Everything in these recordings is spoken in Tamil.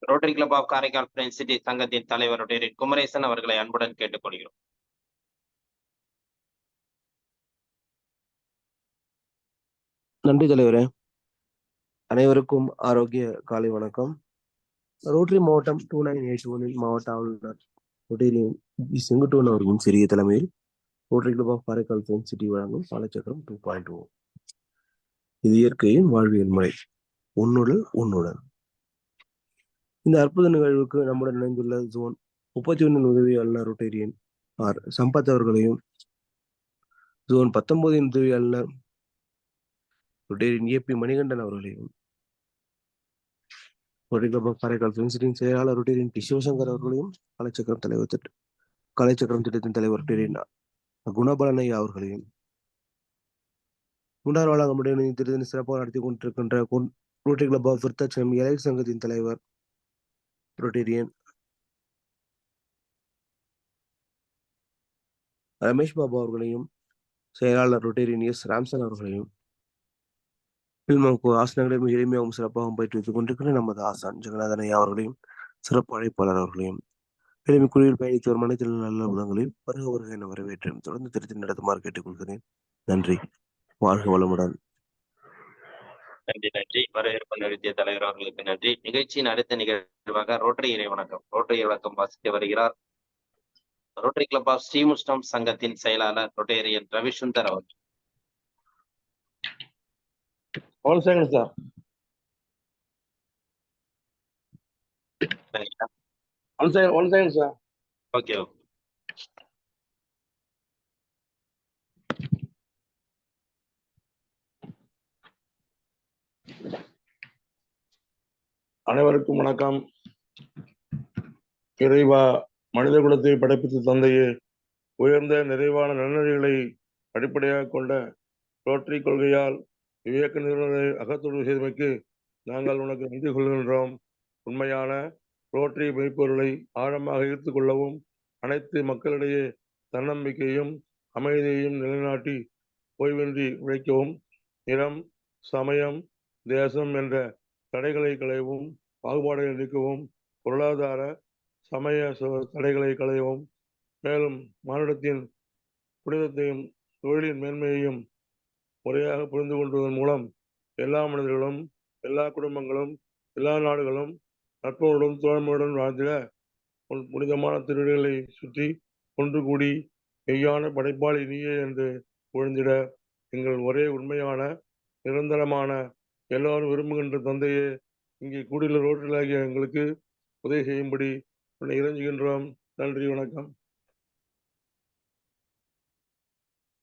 Rotary club of Karaikal French City சங்கத்தின் தலைவர் ரோட்டரி குமரேசன் அவர்களை அன்புடன் கேட்டுக்கொள்கிறோம். நன்றி தலைவரே. அனைவருக்கும் ஆரோக்கிய காலை வணக்கம். ரோட்டரி மாவட்டம் 2981 மாவட்ட ஆளுநர் ரோட்டரி செங்குட்டுவன் அவர்களின் சிறிய தலைமையில் Rotary club of Karaikal French City வழங்கும் காலச்சக்கரம் 2.0. இது இயற்கையின் வாழ்வியல் முறை, உன்னுடல் உன்னுடன். இந்த அற்புத நிகழ்வுக்கு நம்முடன் இணைந்துள்ள ஜோன் 31 உதவி ஆளுநர் ரோட்டேரியன் ஆர் சம்பத் அவர்களையும், ஜோன் 19 உதவி ஆளுநர் ரோட்டேரியன் ஏபி மணிகண்டன் அவர்களையும், Rotary club of Karaikal French சிட்டியின் செயலாளர் ரோட்டேரியன் டி சிவசங்கர் அவர்களையும், கலைச்சக்கரம் திட்டத்தின் தலைவர் ரோட்டேரியன் குணபலனையா அவர்களையும், முன்னாள் நம்முடைய திட்டத்தினை சிறப்பாக நடத்தி கொண்டிருக்கின்ற Rotary club of Virudhachalam elite சங்கத்தின் தலைவர் ரோட்டேரியன் ரமேஷ் பாபு அவர்களையும், செயலாளர் ரோட்டேரியன் எஸ் ராம்சன் அவர்களையும், ஆசனங்களை மிக எளிமையாகவும் சிறப்பாகவும் பயிற்றுவித்துக் கொண்டிருக்கிற நமது ஆசான் ஜெகநாதன் ஐயா அவர்களையும், சிறப்பு அழைப்பாளர் அவர்களையும், எளிமை குழுவில் பயணித்து வரும் அனைத்து நல்ல உள்ளங்களையும் வருக என வரவேற்றேன். தொடர்ந்து திருத்தி நடத்துமாறு கேட்டுக்கொள்கிறேன். நன்றி. வாழ்க வளமுடன். நன்றி நன்றி. வரவேற்பு நிறுத்திய தலைவர் அவர்களுக்கு நன்றி. நிகழ்ச்சியின் அடுத்த நிகழ்வாக ரோட்டரி இறை வணக்கம் வாசித்து வருகிறார் ரோட்டரி கிளப் ஆஃப் ஸ்ரீமுஷ்டம் சங்கத்தின் செயலாளர் ரோட்டேரியன் ரவிசுந்தர் அவர்கள். One second, sir. One second, sir. Okay. அனைவருக்கும் வணக்கம். இறைவா, மனித குலத்தை படைப்பித்து தந்தையே, உயர்ந்த நிறைவான நன்னறிகளை அடிப்படையாக கொண்ட ரோட்டரி கொள்கையால் விவேக நிறுவனத்தை அகத்தொடு செய்தமைக்கு நாங்கள் உனக்கு நன்றி கொள்கின்றோம். உண்மையான ரோட்டரி மெய்ப்பொருளை ஆழமாக ஈர்த்து கொள்ளவும், அனைத்து மக்களிடையே தன்னம்பிக்கையும் அமைதியையும் நிலைநாட்டி ஓய்வின்றி உழைக்கவும், நிறம், சமயம், தேசம் என்ற தடைகளை களையவும், பாகுபாடுகளை நீக்கவும், பொருளாதார சமய தடைகளை களையவும், மேலும் மானிடத்தின் புனிதத்தையும் தொழிலின் மேன்மையையும் முறையாக புரிந்து கொள்வதன் மூலம் எல்லா மனிதர்களும், எல்லா குடும்பங்களும், எல்லா நாடுகளும் நட்புடன் தோழமையுடன் வாழ்ந்திட புனிதமான திருவிழிகளை சுற்றி ஒன்று கூடி மெய்யான படைப்பாளி நீயே என்று புகழ்ந்திட எங்கள் ஒரே உண்மையான நிரந்தரமான எல்லோரும் விரும்புகின்ற தந்தையே, இங்கே கூடியுள்ள ரோட்டரிகளாகிய எங்களுக்கு உதவி செய்யும்படி உன்னை இறைஞ்சுகின்றோம். நன்றி, வணக்கம்.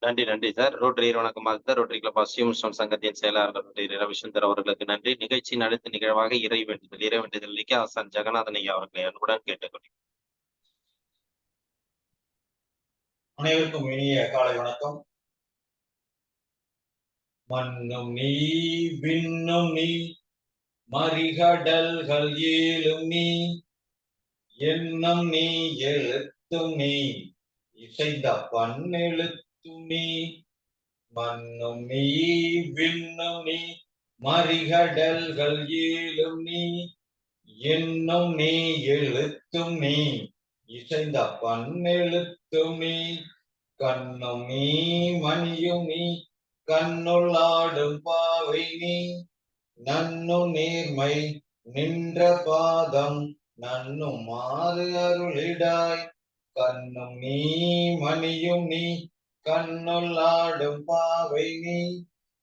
நன்றி நன்றி சார். ரோட்டரி வணக்கம் வாழ்த்த ரோட்டரி கிளப் ஆஃப் ஸ்ரீமுஷ்டம் சங்கத்தின் செயலாளர் ரோட்டரி ரவிசுந்தர் அவர்களுக்கு நன்றி. நிகழ்ச்சியின் அடுத்த நிகழ்வாக இறை வேண்டுதல் ஆசான் ஜெகநாதன் ஐயா அவர்களை அன்புடன் கேட்டுக்கொள்கிறேன். அனைவருக்கும் இனிய காலை வணக்கம். மண்ணும் நீ விண்ணும் நீ மறிகடல்கள் ஏழும் நீ எண்ணம் நீ எழுத்தும் நீ இசைந்த பன்னெழுத்தும் நீ. மண்ணும் நீ விண்ணும் நீ மறிகடல்கள் ஏழும் நீ எண்ணம் நீ எழுத்தும் நீ இசைந்த பன்னெழுத்தும் நீ. கண்ணும் நீ மணியும் நீ கண்ணுள்ளாடும் பாவை நீ நன்னும் நேர்மை நின்ற பாதம் நன்னும் மாறு அருளிடாய். கண்ணும் நீ மணியும் நீ கண்ணுள்ளாடும் பாவை நீ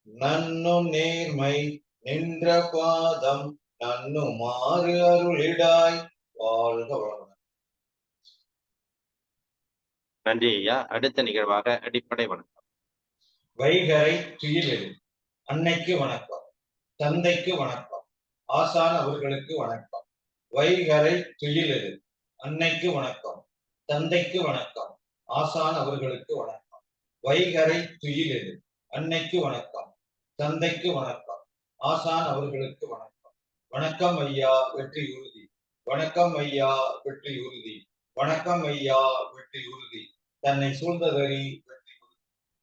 நன்னும் நேர்மை நின்ற பாதம் நன்னும் மாறு அருளிடாய். வாழ்க வளமுடன். நன்றி ஐயா. அடுத்த நிகழ்வாக அடிப்படை வணக்கம். வைகரை துயிலெழு அன்னைக்கு வணக்கம், தந்தைக்கு வணக்கம், ஆசான் அவர்களுக்கு வணக்கம். வைகரை துயிலெழு அன்னைக்கு வணக்கம், தந்தைக்கு வணக்கம், ஆசான் அவர்களுக்கு வணக்கம். வைகரை துயிலெழு அன்னைக்கு வணக்கம், தந்தைக்கு வணக்கம், ஆசான் அவர்களுக்கு வணக்கம். வணக்கம் ஐயா, வெற்றி உறுதி. வணக்கம் ஐயா, வெற்றி உறுதி. வணக்கம் ஐயா, வெற்றி உறுதி. தன்னை சூழ்ந்ததறி வெற்றி உறுதி.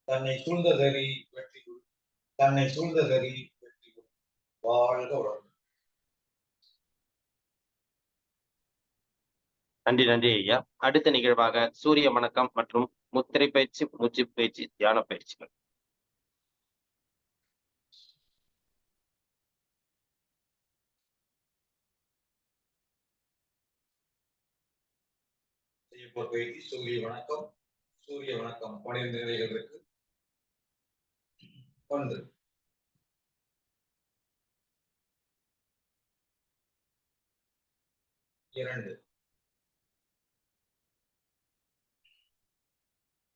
தன்னை சூழ்ந்ததறி வெற்றி உறுதி. தன்னை சூழ்ந்ததறி வெற்றி உறுதி. வாழ்க வளமுடன். நன்றி நன்றி ஐயா. அடுத்த நிகழ்வாக சூரிய வணக்கம் மற்றும் முத்திரை பயிற்சி, மூச்சு பயிற்சி, தியான பயிற்சிகள். செய்யப்போர் பயிற்சி சூரிய வணக்கம். சூரிய வணக்கம் 12 நிலைகள் இருக்கு. 1, 2,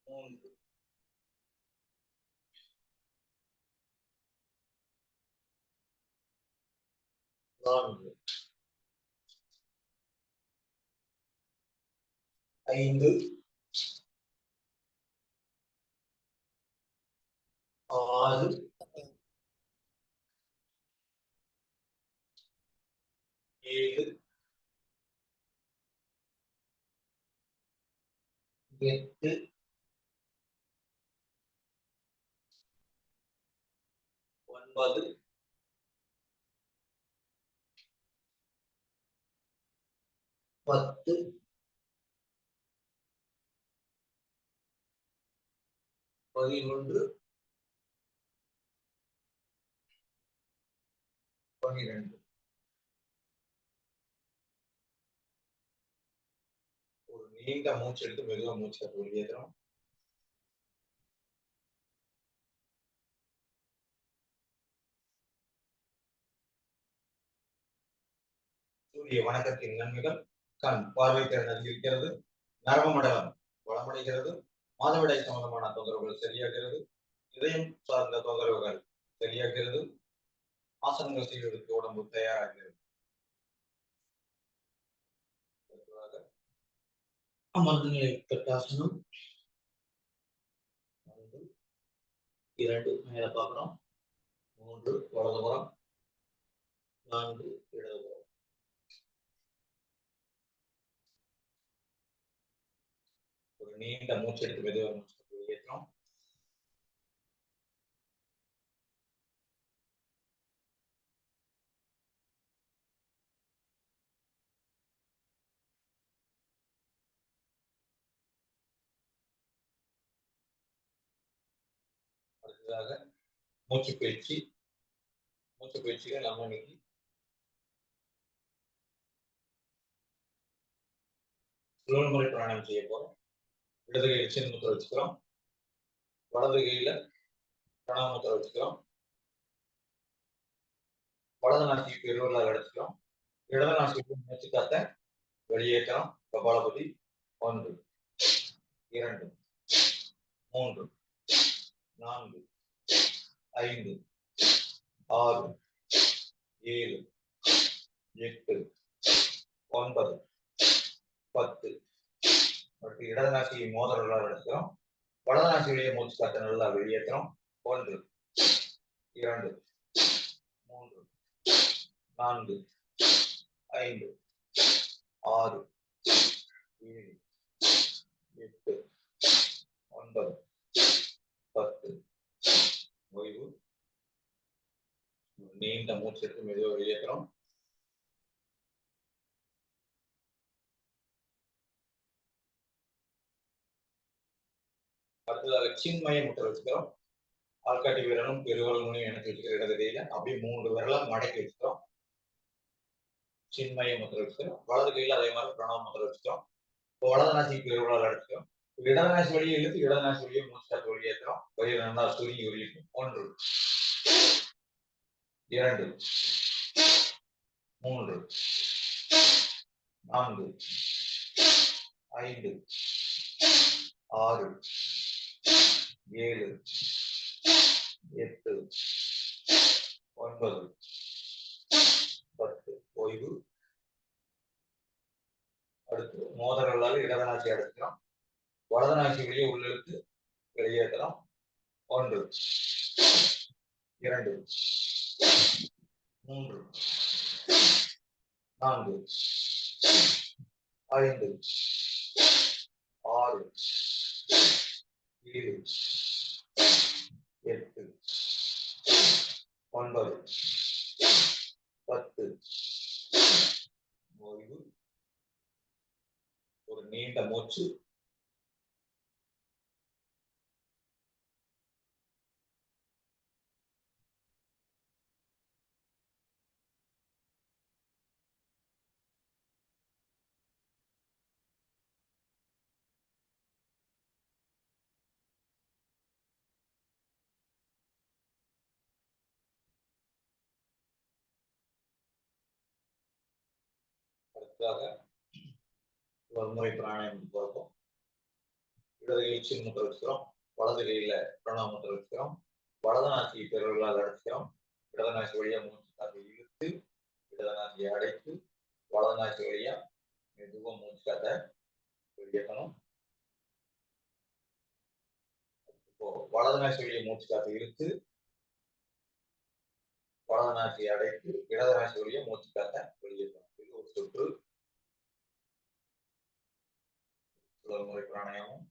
3, 4, 5, 6, 7, 8, 9, 10, 11, 12. ஒரு நீண்ட மூச்சு எடுத்து மெதுவா மூச்சு வெளியேற்றோம். சூரிய வணக்கத்தின் நன்மைகள்: கண் பார்வை திறன் அதிகரிக்கிறது, நரம்பு மண்டலம் வளமடைகிறது, மாதவிடாய் சம்பந்தமான தொந்தரவுகள் சரியாகிறது, இதயம் சார்ந்த தொந்தரவுகள் சரியாகிறது, ஆசனங்கள் செய்வதற்கு உடம்பு தயாராகிறது. அமர்ந்த நிலை கட்டாசனம். 2 மேல பார்க்கிறோம், 3 வலதுபுறம், 4 இடதுபுறம். ஒரு நீண்ட மூச்சு எடுத்து மெதுவா மூச்சு வெளியேற்றோம். அடுத்ததாக மூச்சு பயிற்சி. மூச்சு பயிற்சிகள் நம்ம இன்னைக்கு சுழல்முறை பிராணாயம் செய்ய போறோம். இடது கையில் சின்ன முத்திரை வச்சுக்கிறோம், வலது கையில பிரணாம முத்திரை வச்சுக்கிறோம், வலது நாசி பெருவர்களால் அடைச்சிக்கிறோம், இடது நாசி மூச்சு காத்த வெளியேற்றோம். கபாலபதி. 1, 2, 3, 4, 5, 6, 7, 8, 9, 10. அடுத்து இடது நாசியை மோதிரங்களால் அடைக்கிறோம், வலது நாசியுடைய மூச்சு காற்றை நல்லா வெளியேற்றோம். 1, 2, 3, 4, 5, 6, 7, 8, 9, 10. ஓய்வு. நீண்ட மூச்சு எடுத்து மெதுவாக வெளியேற்றோம். அடுத்ததாக சின்மய முத்திரை வச்சுக்கிறோம். ஆள்காட்டி விரலும் பெருவரல் நுனியும் எனக்கு வச்சுக்கிற இடது கையில அப்படியே 3 விரலை மடக்கி வச்சுக்கிறோம். சின்மய முத்திரை வச்சுக்கிறோம். வலது கையில அதே மாதிரி பிரணவ முத்திரை வச்சுக்கிறோம். வலது நாசி பெருவரல் அடைச்சிக்கிறோம். இடது நாசி வழியே இழுத்து இடது நாசி வழியே மூச்சு காற்று வெளியேற்றோம். வயிறு நல்லா சுருங்கி வெளியேற்றும். 1, 2, 3, 4, 5, 6, 7, 8, 9, 10. ஓய்வு. அடுத்து மோதிரங்களால் இடது நாசி அடைக்கிறோம், வலது நாசி வெளியே உள்ளிழுத்து வெளியேற்றலாம். 1, 2, 3, 4, 5, 6, 7, 8, 9, 10. ஓய்வு. ஒரு நீண்ட மூச்சு. அடுத்ததாக ஒரு முறை பிராணாயாமம் போறோம். இடது கையில் சின் முத்திரை வச்சுக்கிறோம், வலது கையில பிரணவ முத்திரை வச்சுக்கிறோம், வலது நாசி பெருவிரலால் அடைச்சிக்கிறோம். இடது நாசி வழியா மூச்சு காற்றை இழுத்து இடது நாசியை அடைத்து வலது நாசி வழியா மெதுவா மூச்சு காற்றை வெளியேற்றணும். இப்போ வலது நாசி வழியா மூச்சு காற்றை இழுத்து வலது நாசியை அடைத்து இடது நாசி வழியா மூச்சு காற்றை வெளியேற்றணும். இது ஒரு சுற்று. ஒரு முறை பிராணாயாமம்.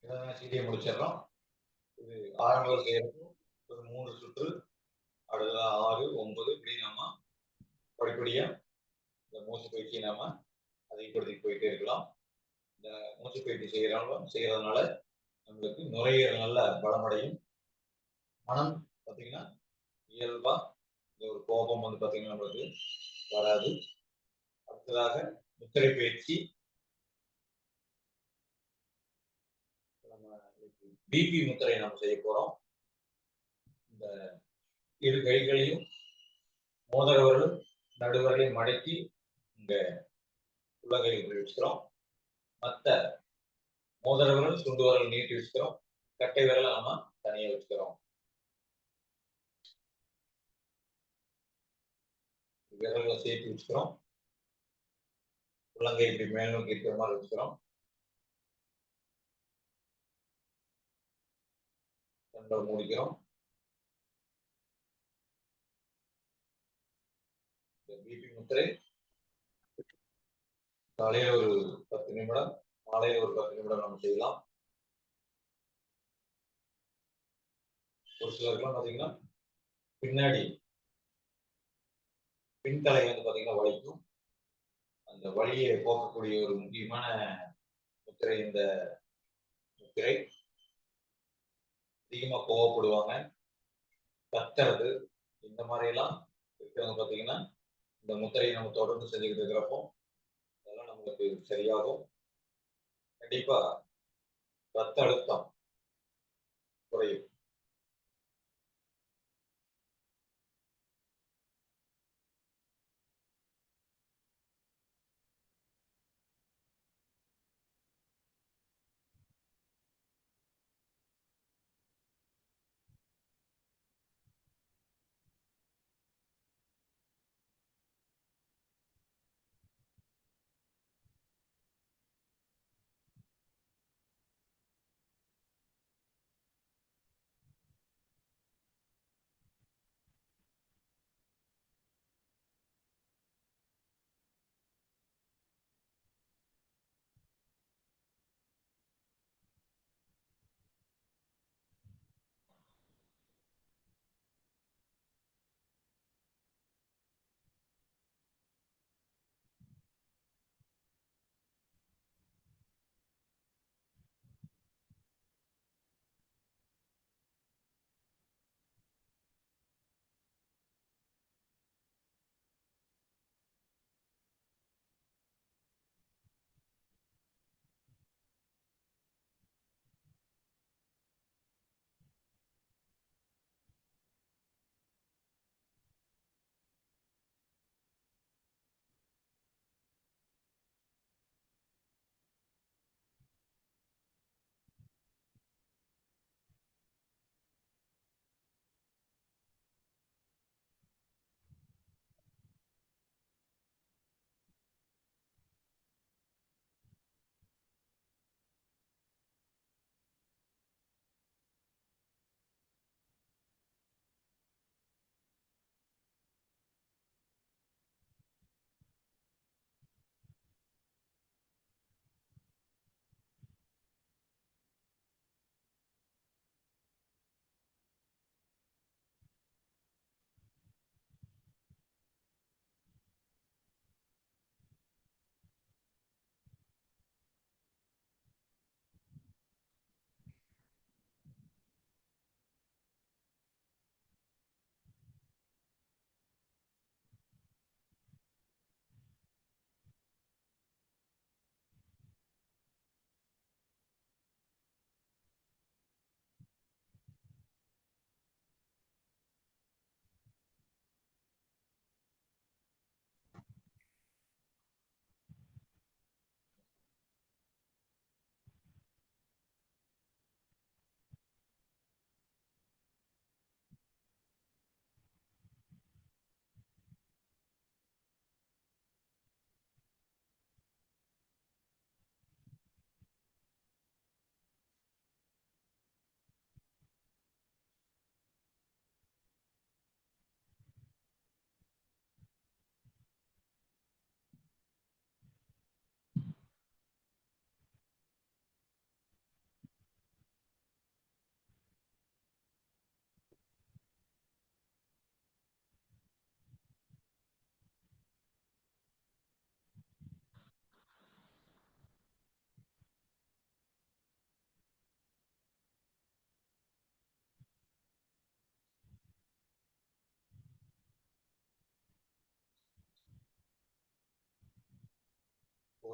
இடது நாசியிலேயே முடிச்சிடறோம். இது ஆரம்பத்தில் செய்யறதும் ஒரு 3 சுற்று, அடுத்த 6, 9 இப்படி நாம படிப்படியா இந்த மூச்சு பயிற்சியை நாம அதிகப்படுத்திட்டு போயிட்டே இருக்கலாம். இந்த மூச்சு பயிற்சி செய்யறதுனால நம்மளுக்கு நுரையீரல் நல்ல பலமடையும். மனம் பார்த்தீங்கன்னா இயல்பா இந்த ஒரு கோபம் வந்து பார்த்தீங்கன்னா நம்மளுக்கு வராது. அடுத்ததாக முத்திரை பயிற்சி. நம்ம பிபி முத்திரை நம்ம செய்ய போறோம். இந்த இரு கைகளையும் மோதிரவர்களும் நடுவர்களையும் மடக்கி இங்க உள்ளங்கையில் வச்சுக்கிறோம். மற்ற மோதிரவர்கள் சுண்டு விரல் நீட்டி வச்சுக்கிறோம். கட்டை விரலை நாம தனியா வச்சுக்கிறோம். விரல்களை சேர்த்து வச்சுக்கிறோம். உள்ளங்கை இப்படி மேல் நோக்கி இருக்கிற மாதிரி வச்சுக்கிறோம். கண்களை மூடிக்கிறோம். பிபி முத்திரை காலையில ஒரு 10 நிமிடம், மாலையில ஒரு 10 நிமிடம் நம்ம செய்யலாம். ஒரு சிலருக்குலாம் பார்த்தீங்கன்னா பின்னாடி பின்தலை வந்து பார்த்தீங்கன்னா வலிக்கும். அந்த வலியை போக்கக்கூடிய ஒரு முக்கியமான முத்திரை இந்த முத்திரை. அதிகமா கோவப்படுவாங்க, கத்துறது, இந்த மாதிரி எல்லாம் இருக்கிறவங்க பார்த்தீங்கன்னா இந்த முத்திரையை நம்ம தொடர்ந்து செஞ்சுக்கிட்டு இருக்கிறப்போ அதெல்லாம் நம்மளுக்கு சரியாகும். கண்டிப்பா ரத்த அழுத்தம் குறையும்.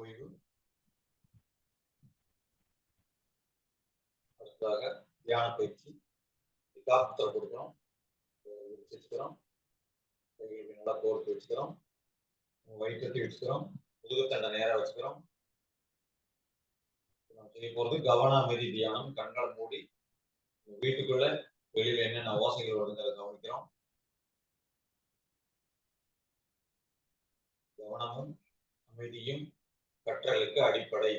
ஓய்வு. அடுத்ததாக தியான பயிற்சி. காப்புத்தரை கொடுக்கிறோம், வச்சுக்கிறோம், நல்லா கோர்த்து வச்சுக்கிறோம், வயிற்றத்தை வச்சுக்கிறோம், முதுகுத்தண்டை நேரம் வச்சுக்கிறோம். நம்ம செய்ய போறது கவன அமைதி தியானம். கண்களை மூடி வீட்டுக்குள்ள வெளியில என்னென்ன ஓசைகள் வருங்கிறத கவனிக்கிறோம். கவனமும் அமைதியும் கற்றலுக்கு அடிப்படை.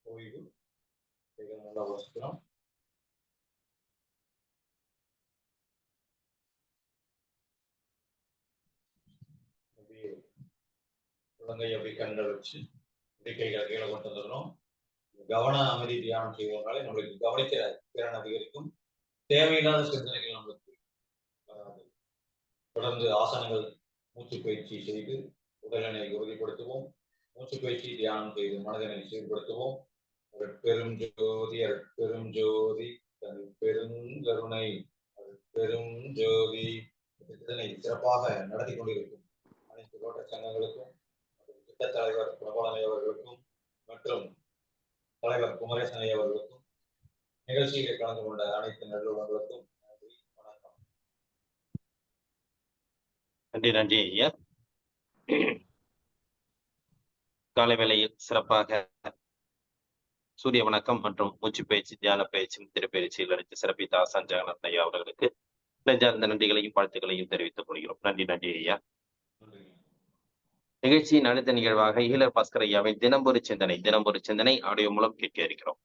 ஓய்வு. நல்லா வச்சுக்கிறோம். குழந்தை அப்படி கண்கள் வச்சு கைகளை கீழே கொண்டு வந்துடணும். கவன அமைதி தியானம் செய்வதனால நம்மளுக்கு கவனிக்கிற திறன் அதிகரிக்கும். தேவையில்லாத சிந்தனைகள் நம்மளுக்கு வராது. தொடர்ந்து ஆசனங்கள், மூச்சு பயிற்சி செய்து உடலினை உறுதிப்படுத்துவோம். மூச்சு பயிற்சி தியானம் செய்து மனதினை சீர்படுத்துவோம். பெரும் ஜோதி பெரும் ஜோதி பெருங்கருணை பெரும் ஜோதி இதனை சிறப்பாக நடத்தி கொண்டிருக்கும் அனைத்து தோட்ட சங்கங்களுக்கும், திட்ட தலைவர் பிரபலனை அவர்களுக்கும் மற்றும் தலைவர் குமரேசனை அவர்களுக்கும், நிகழ்ச்சியில் கலந்து கொண்ட அனைத்து நல்லுறவுகளுக்கும் நன்றி, வணக்கம். நன்றி ஐயா. காலை வேளையில் சிறப்பாக சூரிய வணக்கம் மற்றும் மூச்சு பயிற்சி, தியான பயிற்சி, திருப்பயிற்சியில் அளித்து சிறப்பித்த ஆசான் ஜெகநாத் ஐயா அவர்களுக்கு நெஞ்சார்ந்த நன்றிகளையும் வாழ்த்துக்களையும் தெரிவித்துக் கொள்கிறோம். நன்றி ஐயா. நிகழ்ச்சியின் அடுத்த நிகழ்வாக ஈழர் பாஸ்கர் ஐயாவின் தினம்பொரு சிந்தனை ஆடியோ மூலம் கேட்க இருக்கிறோம்.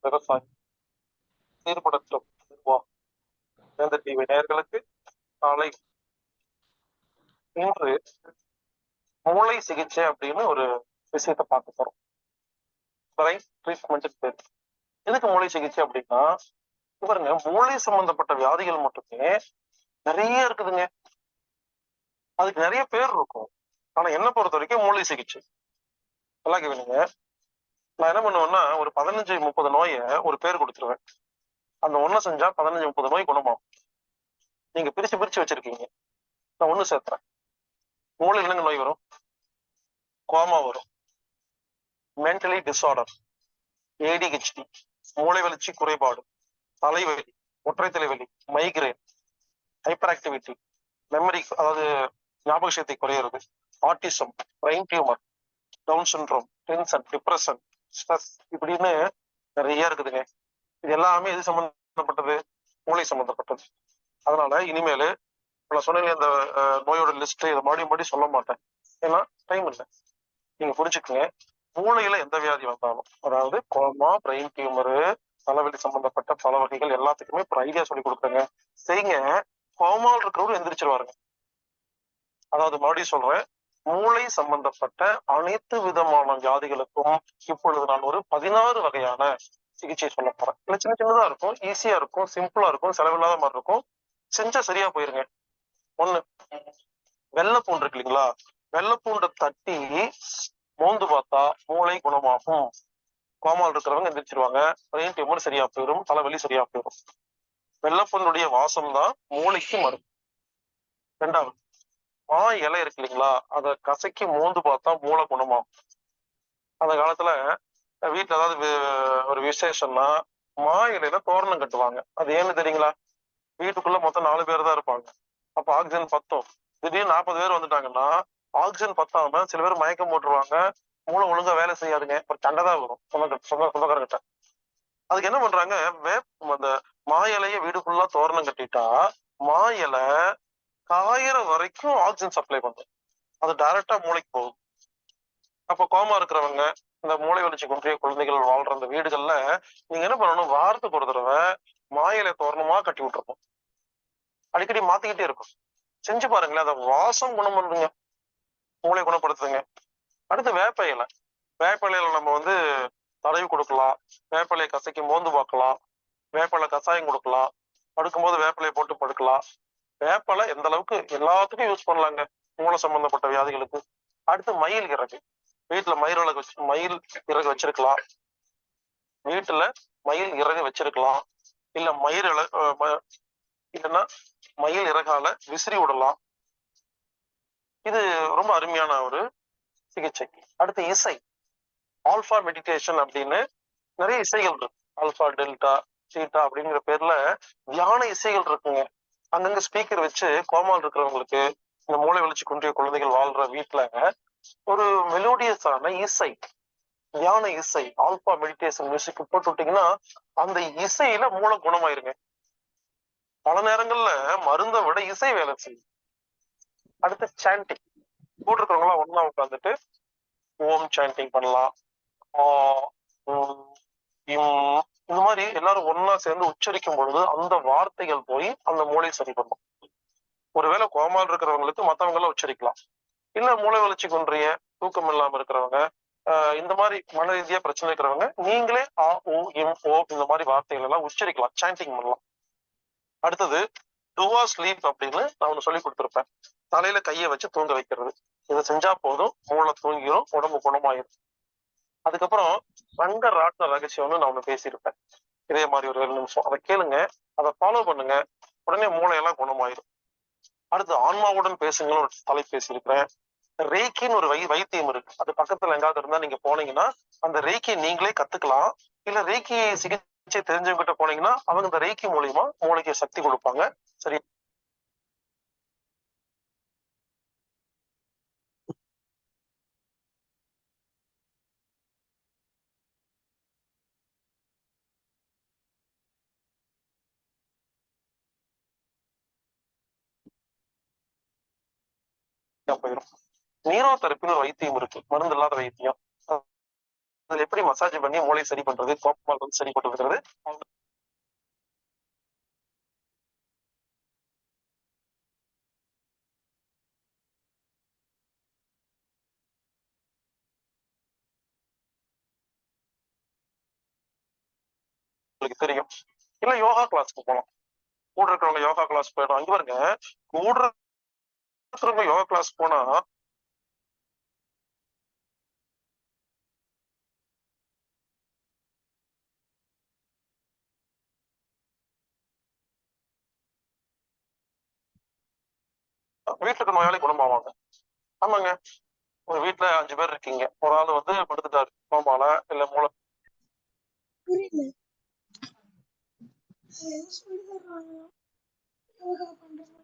விவசாயம் சீர்படுத்தும் நிர்வாகம் டிவி நேயர்களுக்கு காலை இன்று மூளை சிகிச்சை அப்படின்னு ஒரு விஷயத்தை பார்க்க போறோம். பிரைன் ட்ரீட்மெண்ட் பேர். எதுக்கு மூளை சிகிச்சை அப்படின்னா, பாருங்க, மூளை சம்பந்தப்பட்ட வியாதிகள் மட்டுமே நிறைய இருக்குதுங்க. அதுக்கு நிறைய பேர் இருக்கும். ஆனா என்ன பொறுத்த வரைக்கும் மூளை சிகிச்சை நல்லா கேளுங்க. நான் என்ன பண்ணுவேன்னா, ஒரு 15-30 நோயை ஒரு பேர் கொடுத்துருவேன். அந்த ஒண்ணு செஞ்சா 15-30 நோய் குணமாகும். நீங்க பிரிச்சு பிரிச்சு வச்சிருக்கீங்க. நான் ஒண்ணு சேர்த்துறேன். மூளையில் என்னங்க நோய் வரும்? கோமா வரும், மென்டலி டிஸார்டர், ADHD, மூளை வளர்ச்சி குறைபாடு, தலைவலி, ஒற்றை தலைவலி, மைக்ரேன், ஹைப்பர் ஆக்டிவிட்டி, மெமரி அதாவது ஞாபக சக்தி குறையிறது, autism, brain tumour, Down syndrome, tension, depression, stress, இப்படின்னு நிறைய இருக்குதுங்க. இது எல்லாமே எது சம்பந்தப்பட்டது? மூளை சம்பந்தப்பட்டது. அதனால இனிமேல் நான் சொன்ன இந்த நோயோட லிஸ்ட் இதை மறுபடியும் சொல்ல மாட்டேன். ஏன்னா டைம் இல்லை. நீங்க புரிஞ்சுக்கங்க, மூளையில எந்த வியாதி வந்தாலும், அதாவது கோமா, பிரெயின் டியூமரு, தலைவலி சம்பந்தப்பட்ட பல வகைகள் எல்லாத்துக்குமே ஒரு ஐடியா சொல்லி கொடுக்குறேங்க. செய்யுங்க. கோமால் இருக்கிறவரு எந்திரிச்சிருவாருங்க. அதாவது மறுபடியும் சொல்றேன், மூளை சம்பந்தப்பட்ட அனைத்து விதமான வியாதிகளுக்கும் இப்பொழுது நான் ஒரு 16 வகையான சிகிச்சை சொல்ல போறேன். இல்லை, சின்ன சின்னதா இருக்கும், ஈஸியா இருக்கும், சிம்பிளா இருக்கும், செலவில்லாத மாதிரி இருக்கும். செஞ்சா சரியா போயிருங்க. ஒண்ணு, வெள்ளைப்பூண்டு இருக்கு இல்லைங்களா? வெள்ளைப்பூண்டை தட்டி மோந்து பார்த்தா மூளை குணமாகும். கோமால் இருக்கிறவங்க எந்திரிச்சிருவாங்க, பிரெயின் டியூமர் சரியா போயிடும், தலைவலி சரியா போயிடும். வெள்ளைப்பூண்டுடைய வாசம் தான் மூளைக்கு மருந்து. ரெண்டாவது, மா இலை இருக்கு இல்லைங்களா? அதை கசக்கி மோந்து பார்த்தா மூளை குணமாகும். அந்த காலத்துல வீட்டுல ஏதாவது ஒரு விசேஷம்னா மா இலையில தோரணம் கட்டுவாங்க. அது ஏன்னு தெரியுங்களா? வீட்டுக்குள்ள மொத்தம் 4 பேர் தான் இருப்பாங்க. அப்ப ஆக்சிஜன் பத்தும். திடீர்னு 40 பேர் வந்துட்டாங்கன்னா ஆக்சிஜன் பத்தாம சில பேர் மயக்கம் போட்டுருவாங்க, மூளை ஒழுங்கா வேலை செய்யாதுங்க, ஒரு சண்டை தான் வரும் சொந்தக்காரங்கிட்ட. அதுக்கு என்ன பண்றாங்க, அந்த மா இலைய வீடுக்குள்ள தோரணம் கட்டிட்டா மா இலை காயிற வரைக்கும் ஆக்சிஜன் சப்ளை பண்ணும். அது டைரக்டா மூளைக்கு போகும். அப்ப கோமா இருக்கிறவங்க, இந்த மூளை வளர்ச்சி குன்றிய குழந்தைகள் வாழ்ற அந்த வீடுகள்ல நீங்க என்ன பண்ணணும், வாரத்துக்கு ஒரு தடவை மா இலை தோரணமா கட்டி விட்டுருப்போம். அடிக்கடி மாத்திக்கிட்டே இருக்கும். செஞ்சு பாருங்களேன், அந்த வாசம் குணம் பண்ணுங்க, மூளை குணப்படுத்துங்க. அடுத்து வேப்ப இலை. வேப்ப இலையில நம்ம தடவி கொடுக்கலாம், வேப்பிலையை கசக்கி மோந்து பார்க்கலாம், வேப்பிலை கசாயம் கொடுக்கலாம், படுக்கும்போது வேப்பிலையை போட்டு படுக்கலாம். வேப்பலை எந்த அளவுக்கு எல்லாத்துக்கும் யூஸ் பண்ணலாங்க மூளை சம்பந்தப்பட்ட வியாதிகளுக்கு. அடுத்து மயில் இறகு. வீட்டுல மயில் இறகு வச்சிருக்கலாம். வீட்டுல மயில் இறகு வச்சிருக்கலாம். இல்ல இல்லைன்னா மயில் இறகால விசிறி விடலாம். இது ரொம்ப அருமையான ஒரு சிகிச்சை. அடுத்து இசை. ஆல்பா மெடிடேஷன் அப்படின்னு நிறைய இசைகள் இருக்கு. ஆல்பா, டெல்டா, சீட்டா அப்படிங்கிற பேர்ல தியான இசைகள் இருக்குங்க. அங்கங்க ஸ்பீக்கர் வச்சு கோமால் இருக்கிறவங்களுக்கு, இந்த மூளை வளர்ச்சி குன்றிய குழந்தைகள் வாழ்ற வீட்டுல ஒரு மெலோடியஸான இசை, தியான இசை, ஆல்பா மெடிடேஷன் மியூசிக் போட்டு விட்டீங்கன்னா அந்த இசையில மூளை குணமாயிருங்க. பல நேரங்கள்ல மருந்தை விட இசை வேலை செய்யும். அடுத்து சாண்டிங். கூட இருக்கிறவங்களாம் ஒன்னா உட்காந்துட்டு ஓம் சாண்டிங் பண்ணலாம். இந்த மாதிரி எல்லாரும் ஒன்னா சேர்ந்து உச்சரிக்கும் பொழுது அந்த வார்த்தைகள் போய் அந்த மூளை சரி பண்ணும். ஒருவேளை கோமால் இருக்கிறவங்களுக்கு மற்றவங்க எல்லாம் உச்சரிக்கலாம். இல்ல மூளை வளர்ச்சி குன்றிய தூக்கம் இல்லாம இருக்கிறவங்க, இந்த மாதிரி மன ரீதியா பிரச்சனை இருக்கிறவங்க, நீங்களே ஆ, ஓ, இம், ஓ இந்த மாதிரி வார்த்தைகள் எல்லாம் உச்சரிக்கலாம், சாண்டிங் பண்ணலாம். அடுத்தது டுவா ஸ்லீப் அப்படின்னு நான் ஒண்ணு சொல்லி கொடுத்துருப்பேன். தலையில கையை வச்சு தூங்க வைக்கிறது. இதை செஞ்சா போதும், மூளை தூங்கிடும், உடம்பு குணமாயிரும். அதுக்கப்புறம் ரங்க ராட்ன ரகசியம்னு நான் ஒண்ணு பேசியிருப்பேன். இதே மாதிரி ஒரு 2 நிமிஷம் அதை கேளுங்க, அதை ஃபாலோ பண்ணுங்க, உடனே மூளையெல்லாம் குணமாயிரும். அடுத்து ஆன்மாவுடன் பேசுங்கன்னு ஒரு தலைப்பு பேசியிருக்கிறேன். ரேக்கின்னு ஒரு வைத்தியம் இருக்கு. அது பக்கத்துல எங்காவது இருந்தா நீங்க போனீங்கன்னா அந்த ரேக்கியை நீங்களே கத்துக்கலாம். இல்ல ரேக்கி சிகிச்சை தெரிஞ்சவங்க கிட்ட போனீங்கன்னா அவங்க இந்த ரேக்கி மூலியமா மூளைக்கு சக்தி கொடுப்பாங்க. சரி, போயிடும். நீரோ தெரப்பின்னு ஒரு வைத்தியம் இருக்கு, மருந்து இல்லாத வைத்தியம். அதுல எப்படி மசாஜ் பண்ணி மூளை சரி பண்றது, கோப்பால் சரி பண்றது, உங்களுக்கு தெரியும். இல்ல யோகா கிளாஸ்க்கு போகலாம். கூட இருக்கிறவங்க யோகா கிளாஸ் போயிடும். இங்க பாருங்க, கூட இருக்கிறவங்க யோகா கிளாஸ் போனா வீட்டுல இருக்க நோயாளி குணமாவாங்க. ஆமாங்க, உங்க வீட்டுல 5 பேர் இருக்கீங்க, ஒரு ஆள் வந்து படுத்துட்டாரு கோமால இல்ல மூளை புரியல. அது என்ன சொல்லி தர்றாங்க? யோகா பண்றது.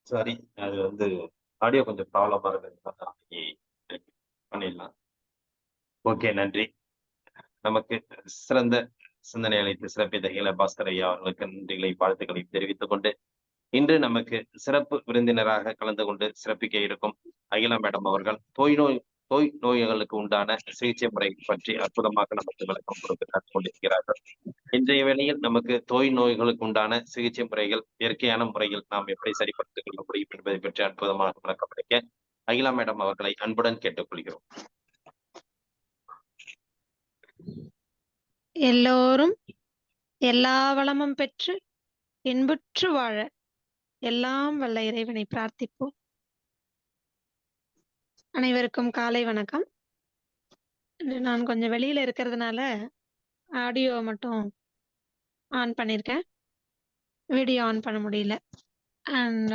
சாரி, அது வந்து ஆடியோ கொஞ்சம் ப்ராப்ளமா இருக்கு. பண்ணிடலாம். ஓகே, நன்றி. நமக்கு சிறந்த சிந்தனை அளித்து சிறப்பித்த இள பாஸ்கர் ஐயா அவர்களுக்கு நன்றிகளை வாழ்த்துக்களை தெரிவித்துக் கொண்டு, இன்று நமக்கு சிறப்பு விருந்தினராக கலந்து கொண்டு சிறப்பிக்க இருக்கும் அகிலா மேடம் அவர்கள் தோய் நோய்களுக்கு உண்டான சிகிச்சை முறை பற்றி அற்புதமாக நமக்கு விளக்கம் கொடுத்து கொண்டிருக்கிறார்கள். இன்றைய வேளையில் நமக்கு தோய் நோய்களுக்கு உண்டான சிகிச்சை முறைகள் இயற்கையான முறையில் நாம் எப்படி சரிப்படுத்திக் கொள்ள முடியும் என்பதை பற்றி அற்புதமாக விளக்கமளிக்க அகிலா மேடம் அவர்களை அன்புடன் கேட்டுக்கொள்கிறோம். எல்லோரும் எல்லா வளமும் பெற்று இன்புற்று வாழ எல்லாம் வல்ல இறைவனை பிரார்த்திப்போம். அனைவருக்கும் காலை வணக்கம். இன்று நான் கொஞ்சம் வெளியில இருக்கிறதுனால ஆடியோ மட்டும் ஆன் பண்ணியிருக்கேன், வீடியோ ஆன் பண்ண முடியல. அண்ட்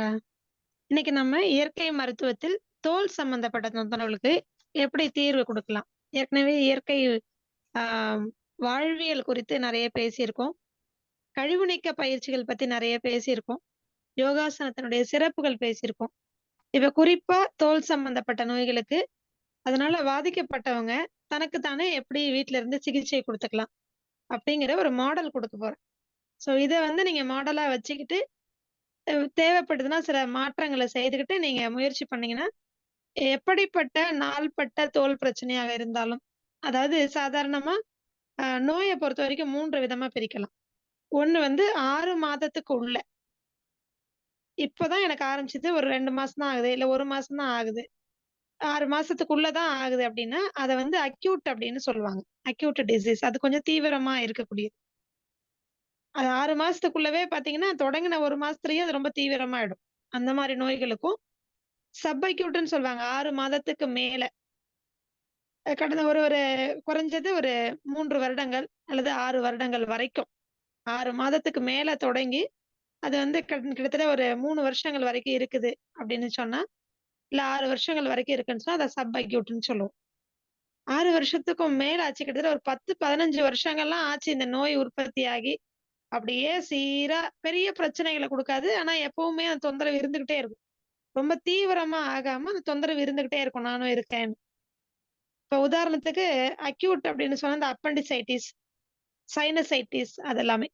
இன்னைக்கு நம்ம இயற்கை மருத்துவத்தில் தோல் சம்பந்தப்பட்ட தொந்தரவுகளுக்கு எப்படி தீர்வு கொடுக்கலாம். ஏற்கனவே இயற்கை வாழ்வியல் குறித்து நிறைய பேசியிருக்கோம். கழிவு நீக்க பயிற்சிகள் பத்தி நிறைய பேசியிருக்கோம். யோகாசனத்தினுடைய சிறப்புகள் பேசியிருக்கோம். இப்ப குறிப்பா தோல் சம்பந்தப்பட்ட நோய்களுக்கு அதனால பாதிக்கப்பட்டவங்க தனக்கு தானே எப்படி வீட்ல இருந்து சிகிச்சை கொடுத்துக்கலாம் அப்படிங்கிற ஒரு மாடல் கொடுக்க போறேன். ஸோ இதை வந்து நீங்க மாடலா வச்சுக்கிட்டு தேவைப்படுதுன்னா சில மாற்றங்களை செய்துக்கிட்டு நீங்க முயற்சி பண்ணீங்கன்னா எப்படிப்பட்ட நாள்பட்ட தோல் பிரச்சனையாக இருந்தாலும், அதாவது சாதாரணமா நோயை பொறுத்த வரைக்கும் 3 விதமா பிரிக்கலாம். ஒண்ணு வந்து 6 மாதத்துக்கு உள்ள, இப்பதான் எனக்கு ஆரம்பிச்சது, ஒரு 2 மாசம் தான் ஆகுது, இல்ல 1 மாசம் தான் ஆகுது, 6 மாசத்துக்குள்ளதான் ஆகுது அப்படின்னா அதை வந்து அக்யூட் அப்படின்னு சொல்லுவாங்க. அக்யூட் டிசீஸ், அது கொஞ்சம் தீவிரமா இருக்கக்கூடியது. அது 6 மாசத்துக்குள்ளவே பாத்தீங்கன்னா தொடங்கின 1 மாசத்துலயே அது ரொம்ப தீவிரமாயிடும். அந்த மாதிரி நோய்களுக்கும் சப் அக்யூட்னு சொல்லுவாங்க. 6 மாதத்துக்கு மேல கடந்த ஒரு ஒரு குறைஞ்சது ஒரு 3 வருடங்கள் அல்லது 6 வருடங்கள் வரைக்கும், 6 மாதத்துக்கு மேல தொடங்கி அது வந்து கிட்டத்தட்ட ஒரு 3 வருஷங்கள் வரைக்கும் இருக்குது அப்படின்னு சொன்னா, இல்ல 6 வருஷங்கள் வரைக்கும் இருக்குன்னு சொன்னா அதை சப் அக்யூட்னு சொல்லுவோம். 6 வருஷத்துக்கும் மேல ஆச்சு, கிட்டத்தட்ட ஒரு 10-15 வருஷங்கள்லாம் ஆச்சு இந்த நோய் உற்பத்தி ஆகி, அப்படியே சீரா பெரிய பிரச்சனைகளை கொடுக்காது, ஆனா எப்பவுமே அந்த தொந்தரவு இருந்துகிட்டே இருக்கும். ரொம்ப தீவிரமா ஆகாம அந்த தொந்தரவு இருந்துகிட்டே இருக்கும், நானும் இருக்கேன். இப்ப உதாரணத்துக்கு அக்யூட் அப்படின்னு சொன்னா இந்த அப்பண்டிசைட்டிஸ், சைனசைட்டிஸ் அதெல்லாமே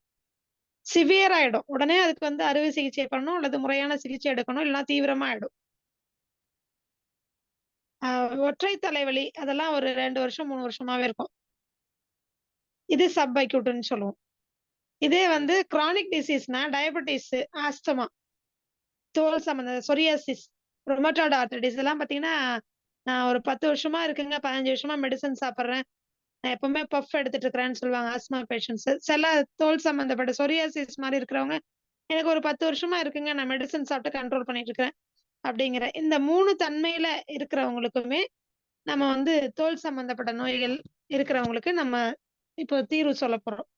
சிவியர் ஆயிடும். உடனே அதுக்கு வந்து அறுவை சிகிச்சை பண்ணணும் அல்லது முறையான சிகிச்சை எடுக்கணும், இல்லைன்னா தீவிரமா ஆயிடும். ஒற்றை தலைவலி அதெல்லாம் ஒரு 2 வருஷம் 3 வருஷமாவே இருக்கும். இது சப் அக்யூட்னு சொல்லுவோம். இதே வந்து கிரானிக் டிசீஸ்னா டயபெட்டிஸ், ஆஸ்துமா, தோல் சம்பந்த சொரியாசிஸ், ரொமட்டாய்டு ஆர்த்ரைட்டிஸ் இதெல்லாம் பாத்தீங்கன்னா நான் ஒரு 10 வருஷமா இருக்குங்க, 15 வருஷமா மெடிசன் சாப்பிடுறேன், நான் எப்பவுமே பஃப் எடுத்துட்டு இருக்கிறேன்னு சொல்லுவாங்க ஆஸ்மா பேஷண்ட்ஸ். சில தோல் சம்பந்தப்பட்ட சொரியாசிஸ் மாதிரி இருக்கிறவங்க எனக்கு ஒரு 10 வருஷமா இருக்குங்க, நான் மெடிசன் சாப்பிட்டு கண்ட்ரோல் பண்ணிட்டு இருக்கிறேன் அப்படிங்கிற இந்த 3 தன்மையில இருக்கிறவங்களுக்குமே நம்ம வந்து தோல் சம்பந்தப்பட்ட நோய்கள் இருக்கிறவங்களுக்கு நம்ம இப்போ தீர்வு சொல்ல போறோம்.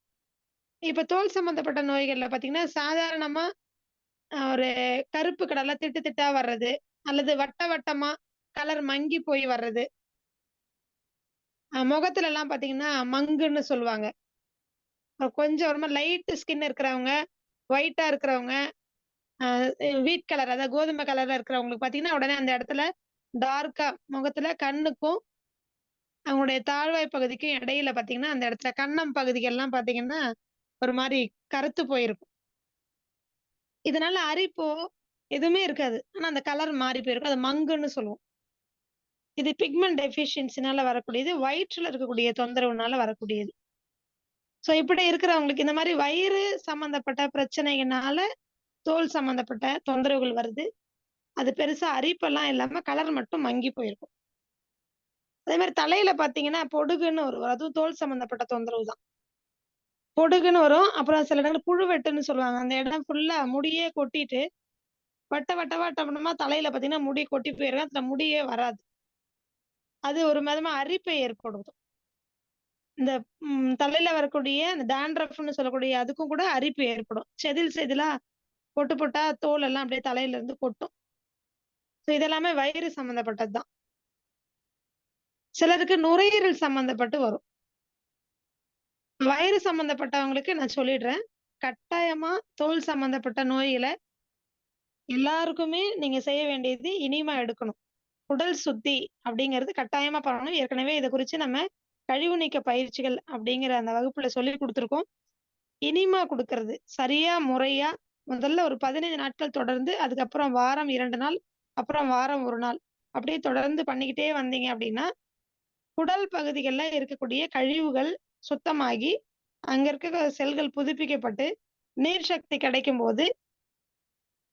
இப்ப தோல் சம்பந்தப்பட்ட நோய்கள்ல பாத்தீங்கன்னா சாதாரணமா ஒரு கருப்பு கடலை திட்டு திட்டா வர்றது, அல்லது வட்ட வட்டமா கலர் மங்கி போய் வர்றது, முகத்துல எல்லாம் பாத்தீங்கன்னா மங்குன்னு சொல்லுவாங்க. கொஞ்சம் ரொம்ப லைட் ஸ்கின் இருக்கிறவங்க, ஒயிட்டா இருக்கிறவங்க, வீட் கலர் அதாவது கோதுமை கலர்ல இருக்கிறவங்களுக்கு பாத்தீங்கன்னா உடனே அந்த இடத்துல டார்க்கா முகத்துல கண்ணுக்கும் அவங்களுடைய தாழ்வாய் பகுதிக்கும் இடையில பாத்தீங்கன்னா, அந்த இடத்துல கன்னம் பகுதிகள்லாம் பாத்தீங்கன்னா, ஒரு மாரி கருத்து போயிருக்கும். இதனால அரிப்போ எதுவுமே இருக்காது. ஆனா அந்த கலர் மாறி போயிருக்கும். அது மங்குன்னு சொல்லுவோம். இது பிக்மெண்ட் டெஃபிஷியன்சினால வரக்கூடியது. வயிற்றுல இருக்கக்கூடிய தொந்தரவுனால வரக்கூடியது. சோ இப்படி இருக்கிறவங்களுக்கு இந்த மாரி வயிறு சம்பந்தப்பட்ட பிரச்சனைகள்னால தோல் சம்பந்தப்பட்ட தொந்தரவுகள் வருது. அது பெருசா அரிப்பெல்லாம் இல்லாம கலர் மட்டும் மங்கி போயிருக்கும். அதே மாரி தலையில பார்த்தீங்கன்னா, பொடுகுன்னு வரும். அதுவும் தோல் சம்பந்தப்பட்ட தொந்தரவு தான். பொடுகுன்னு வரும். அப்புறம் சில இடங்கள்ல புழுவெட்டுன்னு சொல்லுவாங்க. அந்த இடம் ஃபுல்லா முடியே கொட்டிட்டு, வட்டமா தலையில பார்த்தீங்கன்னா, முடி கொட்டி போயிரும். அதுல முடியே வராது. அது ஒரு விதமா அரிப்பை ஏற்படுத்தும். இந்த தலையில வரக்கூடிய அந்த டாண்ட்ரஃப்ன்னு சொல்லக்கூடிய அதுக்கும் கூட அரிப்பு ஏற்படும். செதில் செதிலா பொட்டு பொட்டா தோல் எல்லாம் அப்படியே தலையில இருந்து கொட்டும். ஸோ இதெல்லாமே வயிறு சம்மந்தப்பட்டது தான். சிலருக்கு நுரையீரல் சம்மந்தப்பட்டு வரும். வயிறு சம்மந்தப்பட்டவங்களுக்கு நான் சொல்லிடுறேன். கட்டாயமா தோல் சம்மந்தப்பட்ட நோய்கள எல்லாருக்குமே நீங்க செய்ய வேண்டியது இனிமா எடுக்கணும். உடல் சுத்தி அப்படிங்கிறது கட்டாயமா பண்ணணும். ஏற்கனவே இத குறிச்சு நம்ம கழிவு நீக்க பயிற்சிகள் அப்படிங்கிற அந்த வகுப்புல சொல்லிக் குடுத்துருக்கோம். இனிமா குடுக்கறது சரியா, முறையா முதல்ல ஒரு 15 நாட்கள் தொடர்ந்து, அதுக்கப்புறம் வாரம் 2 நாள், அப்புறம் வாரம் 1 நாள் அப்படியே தொடர்ந்து பண்ணிக்கிட்டே வந்தீங்க அப்படின்னா, குடல் பகுதிகள்ல இருக்கக்கூடிய கழிவுகள் சுத்தமாகி, அங்க இருக்க செல்கள் புதுப்பிக்கப்பட்டு, நீர் சக்தி கிடைக்கும்போது,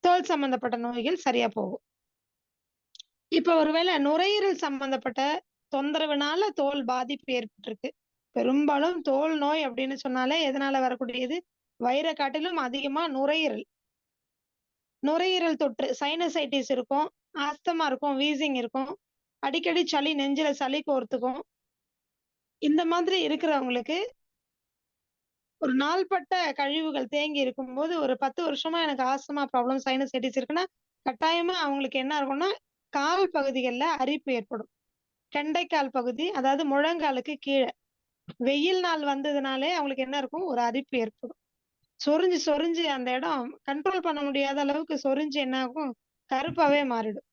தோல் சம்பந்தப்பட்ட நோய்கள் சரியா போகும். இப்ப ஒருவேளை நுரையீரல் சம்பந்தப்பட்ட தொந்தரவுனால தோல் பாதிப்பு ஏற்பட்டிருக்கு. பெரும்பாலும் தோல் நோய் அப்படின்னு சொன்னாலே எதனால வரக்கூடியது? வயிற காட்டிலும் அதிகமா நுரையீரல். நுரையீரல் தொற்று சைனசைட்டிஸ் இருக்கும், ஆஸ்துமா இருக்கும், வீசிங் இருக்கும். அடிக்கடி சளி நெஞ்சில சளி கோர்த்துக்கும். இந்த மாதிரி இருக்கிறவங்களுக்கு ஒரு நாள்பட்ட கழிவுகள் தேங்கி இருக்கும்போது, ஒரு 10 வருஷமா எனக்கு ஆஸ்துமா ப்ராப்ளம், சைனசைட்டிஸ் இருக்குன்னா, கட்டாயமா அவங்களுக்கு என்ன இருக்கும்னா, கால் பகுதிகள்ல அரிப்பு ஏற்படும். கெண்டைக்கால் பகுதி, அதாவது முழங்காலுக்கு கீழ. வெயில் நாள் வந்ததுனாலே அவங்களுக்கு என்ன இருக்கும்? ஒரு அரிப்பு ஏற்படும். சொரிஞ்சு சொரிஞ்சு அந்த இடம் கண்ட்ரோல் பண்ண முடியாத அளவுக்கு சொரிஞ்சு என்ன ஆகும்? கருப்பாவே மாறிடும்.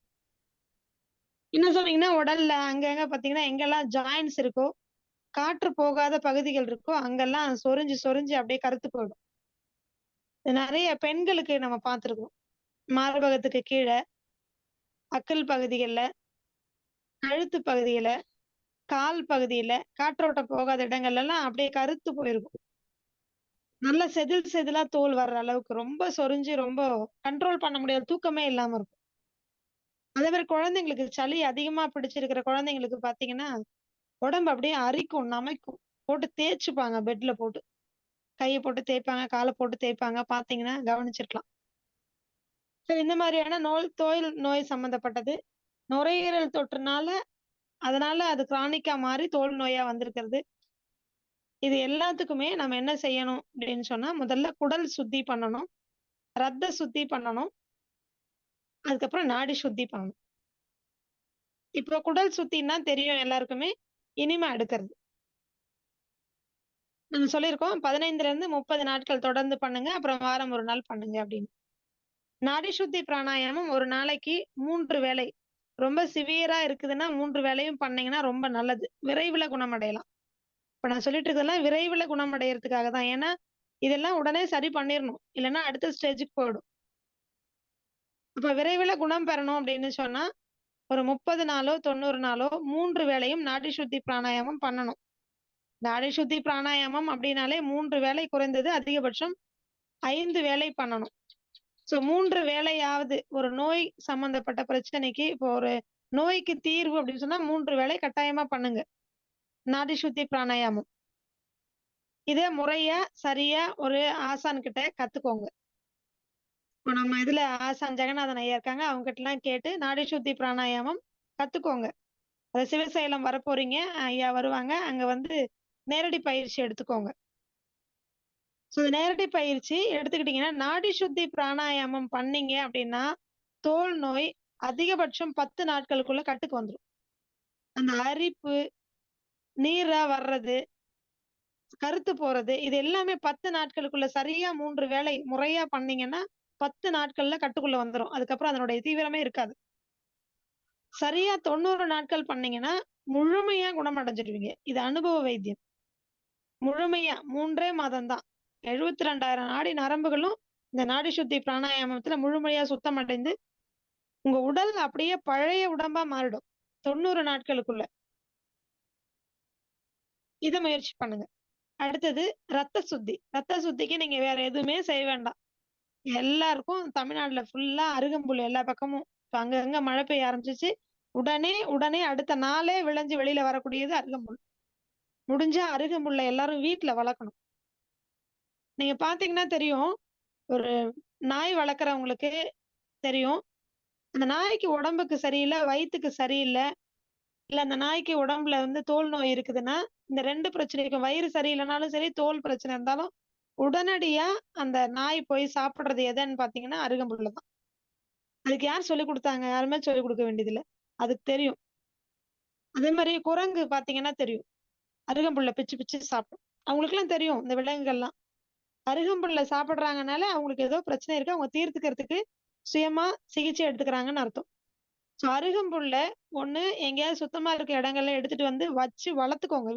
இன்னும் சொன்னீங்கன்னா, உடல்ல அங்கங்க பார்த்தீங்கன்னா, எங்கெல்லாம் ஜாயிண்ட்ஸ் இருக்கோ, காற்று போகாத பகுதிகள் இருக்கோ, அங்கெல்லாம் சொரிஞ்சு சொரிஞ்சு அப்படியே கருத்து போயிடும். இது நெறைய பெண்களுக்கு நம்ம பார்த்துருக்கோம். மார்பகத்துக்கு கீழ, அக்குள் பகுதிகள்ல, கழுத்து பகுதியில, கால் பகுதியில, காற்றோட்டம் போகாத இடங்கள்லலாம் அப்படியே கருத்து போயிருக்கும். நல்லா செதில் செதிலா தோல் வர்ற அளவுக்கு ரொம்ப சொரிஞ்சு ரொம்ப கண்ட்ரோல் பண்ண முடியாத தூக்கமே இல்லாம இருக்கும். அதே மாரி குழந்தைங்களுக்கு சளி அதிகமா பிடிச்சிருக்கிற குழந்தைங்களுக்கு பார்த்தீங்கன்னா, உடம்பு அப்படியே அரிக்கும், நமைக்கும். போட்டு தேய்ச்சுப்பாங்க பெட்ல போட்டு. கைய போட்டு தேய்ப்பாங்க, கால போட்டு தேய்ப்பாங்க. பார்த்தீங்கன்னா கவனிச்சிருக்கலாம். ஸோ இந்த மாதிரியான தோல் நோய் சம்மந்தப்பட்டது. நுரையீரல் தொற்றுனால, அதனால அது கிரானிக்கா மாறி தோல் நோயா வந்திருக்கிறது. இது எல்லாத்துக்குமே நம்ம என்ன செய்யணும் அப்படின்னு சொன்னா, முதல்ல குடல் சுத்தி பண்ணணும். ரத்த சுத்தி பண்ணணும். அதுக்கப்புறம் நாடி சுத்தி பண்ணணும். இப்போ குடல் சுத்தின்னா தெரியும் எல்லாருக்குமே. இனிமா எடுக்கிறது. நம்ம சொல்லியிருக்கோம் 15லிருந்து 30 நாட்கள் தொடர்ந்து பண்ணுங்க. அப்புறம் வாரம் 1 நாள் பண்ணுங்க அப்படின்னு. நாடி சுத்தி பிராணாயாமம் ஒரு நாளைக்கு 3 வேளை. ரொம்ப சிவியரா இருக்குதுன்னா 3 வேளையும் பண்ணீங்கன்னா ரொம்ப நல்லது. விரைவில குணமடையலாம். இப்ப நான் சொல்லிட்டு இருக்கிறதெல்லாம் விரைவில குணமடையறதுக்காக தான். ஏன்னா, இதெல்லாம் உடனே சரி பண்ணிறணும். இல்லன்னா அடுத்த ஸ்டேஜ்க்கு போயிடும். அப்ப விரைவில குணம் பெறணும் அப்படின்னு சொன்னா, ஒரு 30 நாளோ, 90 நாளோ 3 வேளையும் நாடி சுத்தி பிராணாயாமம் பண்ணணும். நாடி சுத்தி பிராணாயாமம் அப்படின்னாலே 3 வேளை குறைந்தது அதிகபட்சம் 5 வேளை பண்ணணும். சோ 3 வேளையாவது ஒரு நோய் சம்பந்தப்பட்ட பிரச்சனைக்கு இப்போ ஒரு நோய்க்கு தீர்வு அப்படின்னு சொன்னா 3 வேளை கட்டாயமா பண்ணுங்க. நாடி சுத்தி பிராணாயாமம். இதே முறையா, சரியா ஒரு ஆசான் கிட்ட கத்துக்கோங்க. இப்போ நம்ம இதுல ஆசான் ஜெகநாதன் ஐயா இருக்காங்க. அவங்க கிட்டலாம் கேட்டு நாடி சுத்தி பிராணாயாமம் கத்துக்கோங்க. அது சிவசைலம் வரப்போறீங்க. ஐயா வருவாங்க. அங்க வந்து நேரடி பயிற்சி எடுத்துக்கோங்க. சோ நேரடி பயிற்சி எடுத்துக்கிட்டீங்கன்னா, நாடி சுத்தி பிராணாயாமம் பண்ணீங்க அப்படின்னா, தோல் நோய் அதிகபட்சம் 10 நாட்களுக்குள்ள கட்டுக்கு வந்துரும். அந்த அரிப்பு, நீரா வர்றது, கருத்து போறது, இது எல்லாமே 10 நாட்களுக்குள்ள சரியா 3 வேளை முறையா பண்ணீங்கன்னா, 10 நாட்கள்ல கட்டுக்குள்ள வந்துரும். அதுக்கப்புறம் அதனுடைய தீவிரமே இருக்காது. சரியா 90 நாட்கள் பண்ணீங்கன்னா, முழுமையா குணமடைஞ்சிடுவீங்க. இது அனுபவ வைத்தியம். முழுமையா 3 மாதம் தான். 72,000 நாடி நரம்புகளும் இந்த நாடி சுத்தி பிராணாயாமத்துல முழுமையா சுத்தமடைந்து உங்க உடல் அப்படியே பழைய உடம்பா மாறிடும் 90 நாட்களுக்குள்ள. இத முயற்சி பண்ணுங்க. அடுத்தது ரத்த சுத்தி. ரத்த சுத்திக்கு நீங்க வேற எதுவுமே செய்ய வேண்டாம். எல்லாருக்கும் தமிழ்நாட்டுல ஃபுல்லா அருகம்புல் எல்லா பக்கமும். இப்ப அங்கங்க மழை பெய்ய ஆரம்பிச்சிச்சு. உடனே அடுத்த நாளே விளைஞ்சு வெளியில வரக்கூடியது அருகம்புல். முடிஞ்சா அருகம்புல்ல எல்லாரும் வீட்ல வளர்க்கணும். நீங்க பாத்தீங்கன்னா தெரியும். ஒரு நாய் வளர்க்குறவங்களுக்கு தெரியும். அந்த நாய்க்கு உடம்புக்கு சரியில்ல, வயித்துக்கு சரியில்ல, இல்ல அந்த நாய்க்கு உடம்புல வந்து தோல் நோய் இருக்குதுன்னா, இந்த 2 பிரச்சனைக்கும் வயிறு சரியில்லனாலும் சரி, தோல் பிரச்சனை இருந்தாலும், உடனடியா அந்த நாய் போய் சாப்பிடுறது எதுன்னு பாத்தீங்கன்னா, அருகம்புல்ல தான். அதுக்கு யார் சொல்லிக் குடுத்தாங்க? யாருமே சொல்லிக் குடுக்க வேண்டியதில்ல. அதுக்கு தெரியும். அதே மாரி குரங்கு பாத்தீங்கன்னா தெரியும். அருகம்புல்ல பிச்சு பிச்சு சாப்பிடும். அவங்களுக்கெல்லாம் தெரியும் இந்த விலங்குகள்லாம். அருகம்புல்ல சாப்பிடுறாங்கனால அவங்களுக்கு ஏதோ பிரச்சனை இருக்கு. அவங்க தீர்த்துக்கிறதுக்கு சுயமா சிகிச்சை எடுத்துக்கிறாங்கன்னு அர்த்தம். ஸோ அருகம்புல்ல ஒண்ணு எங்கேயாவது சுத்தமா இருக்க இடங்கள்ல எடுத்துட்டு வந்து வச்சு வளர்த்துக்கோங்க.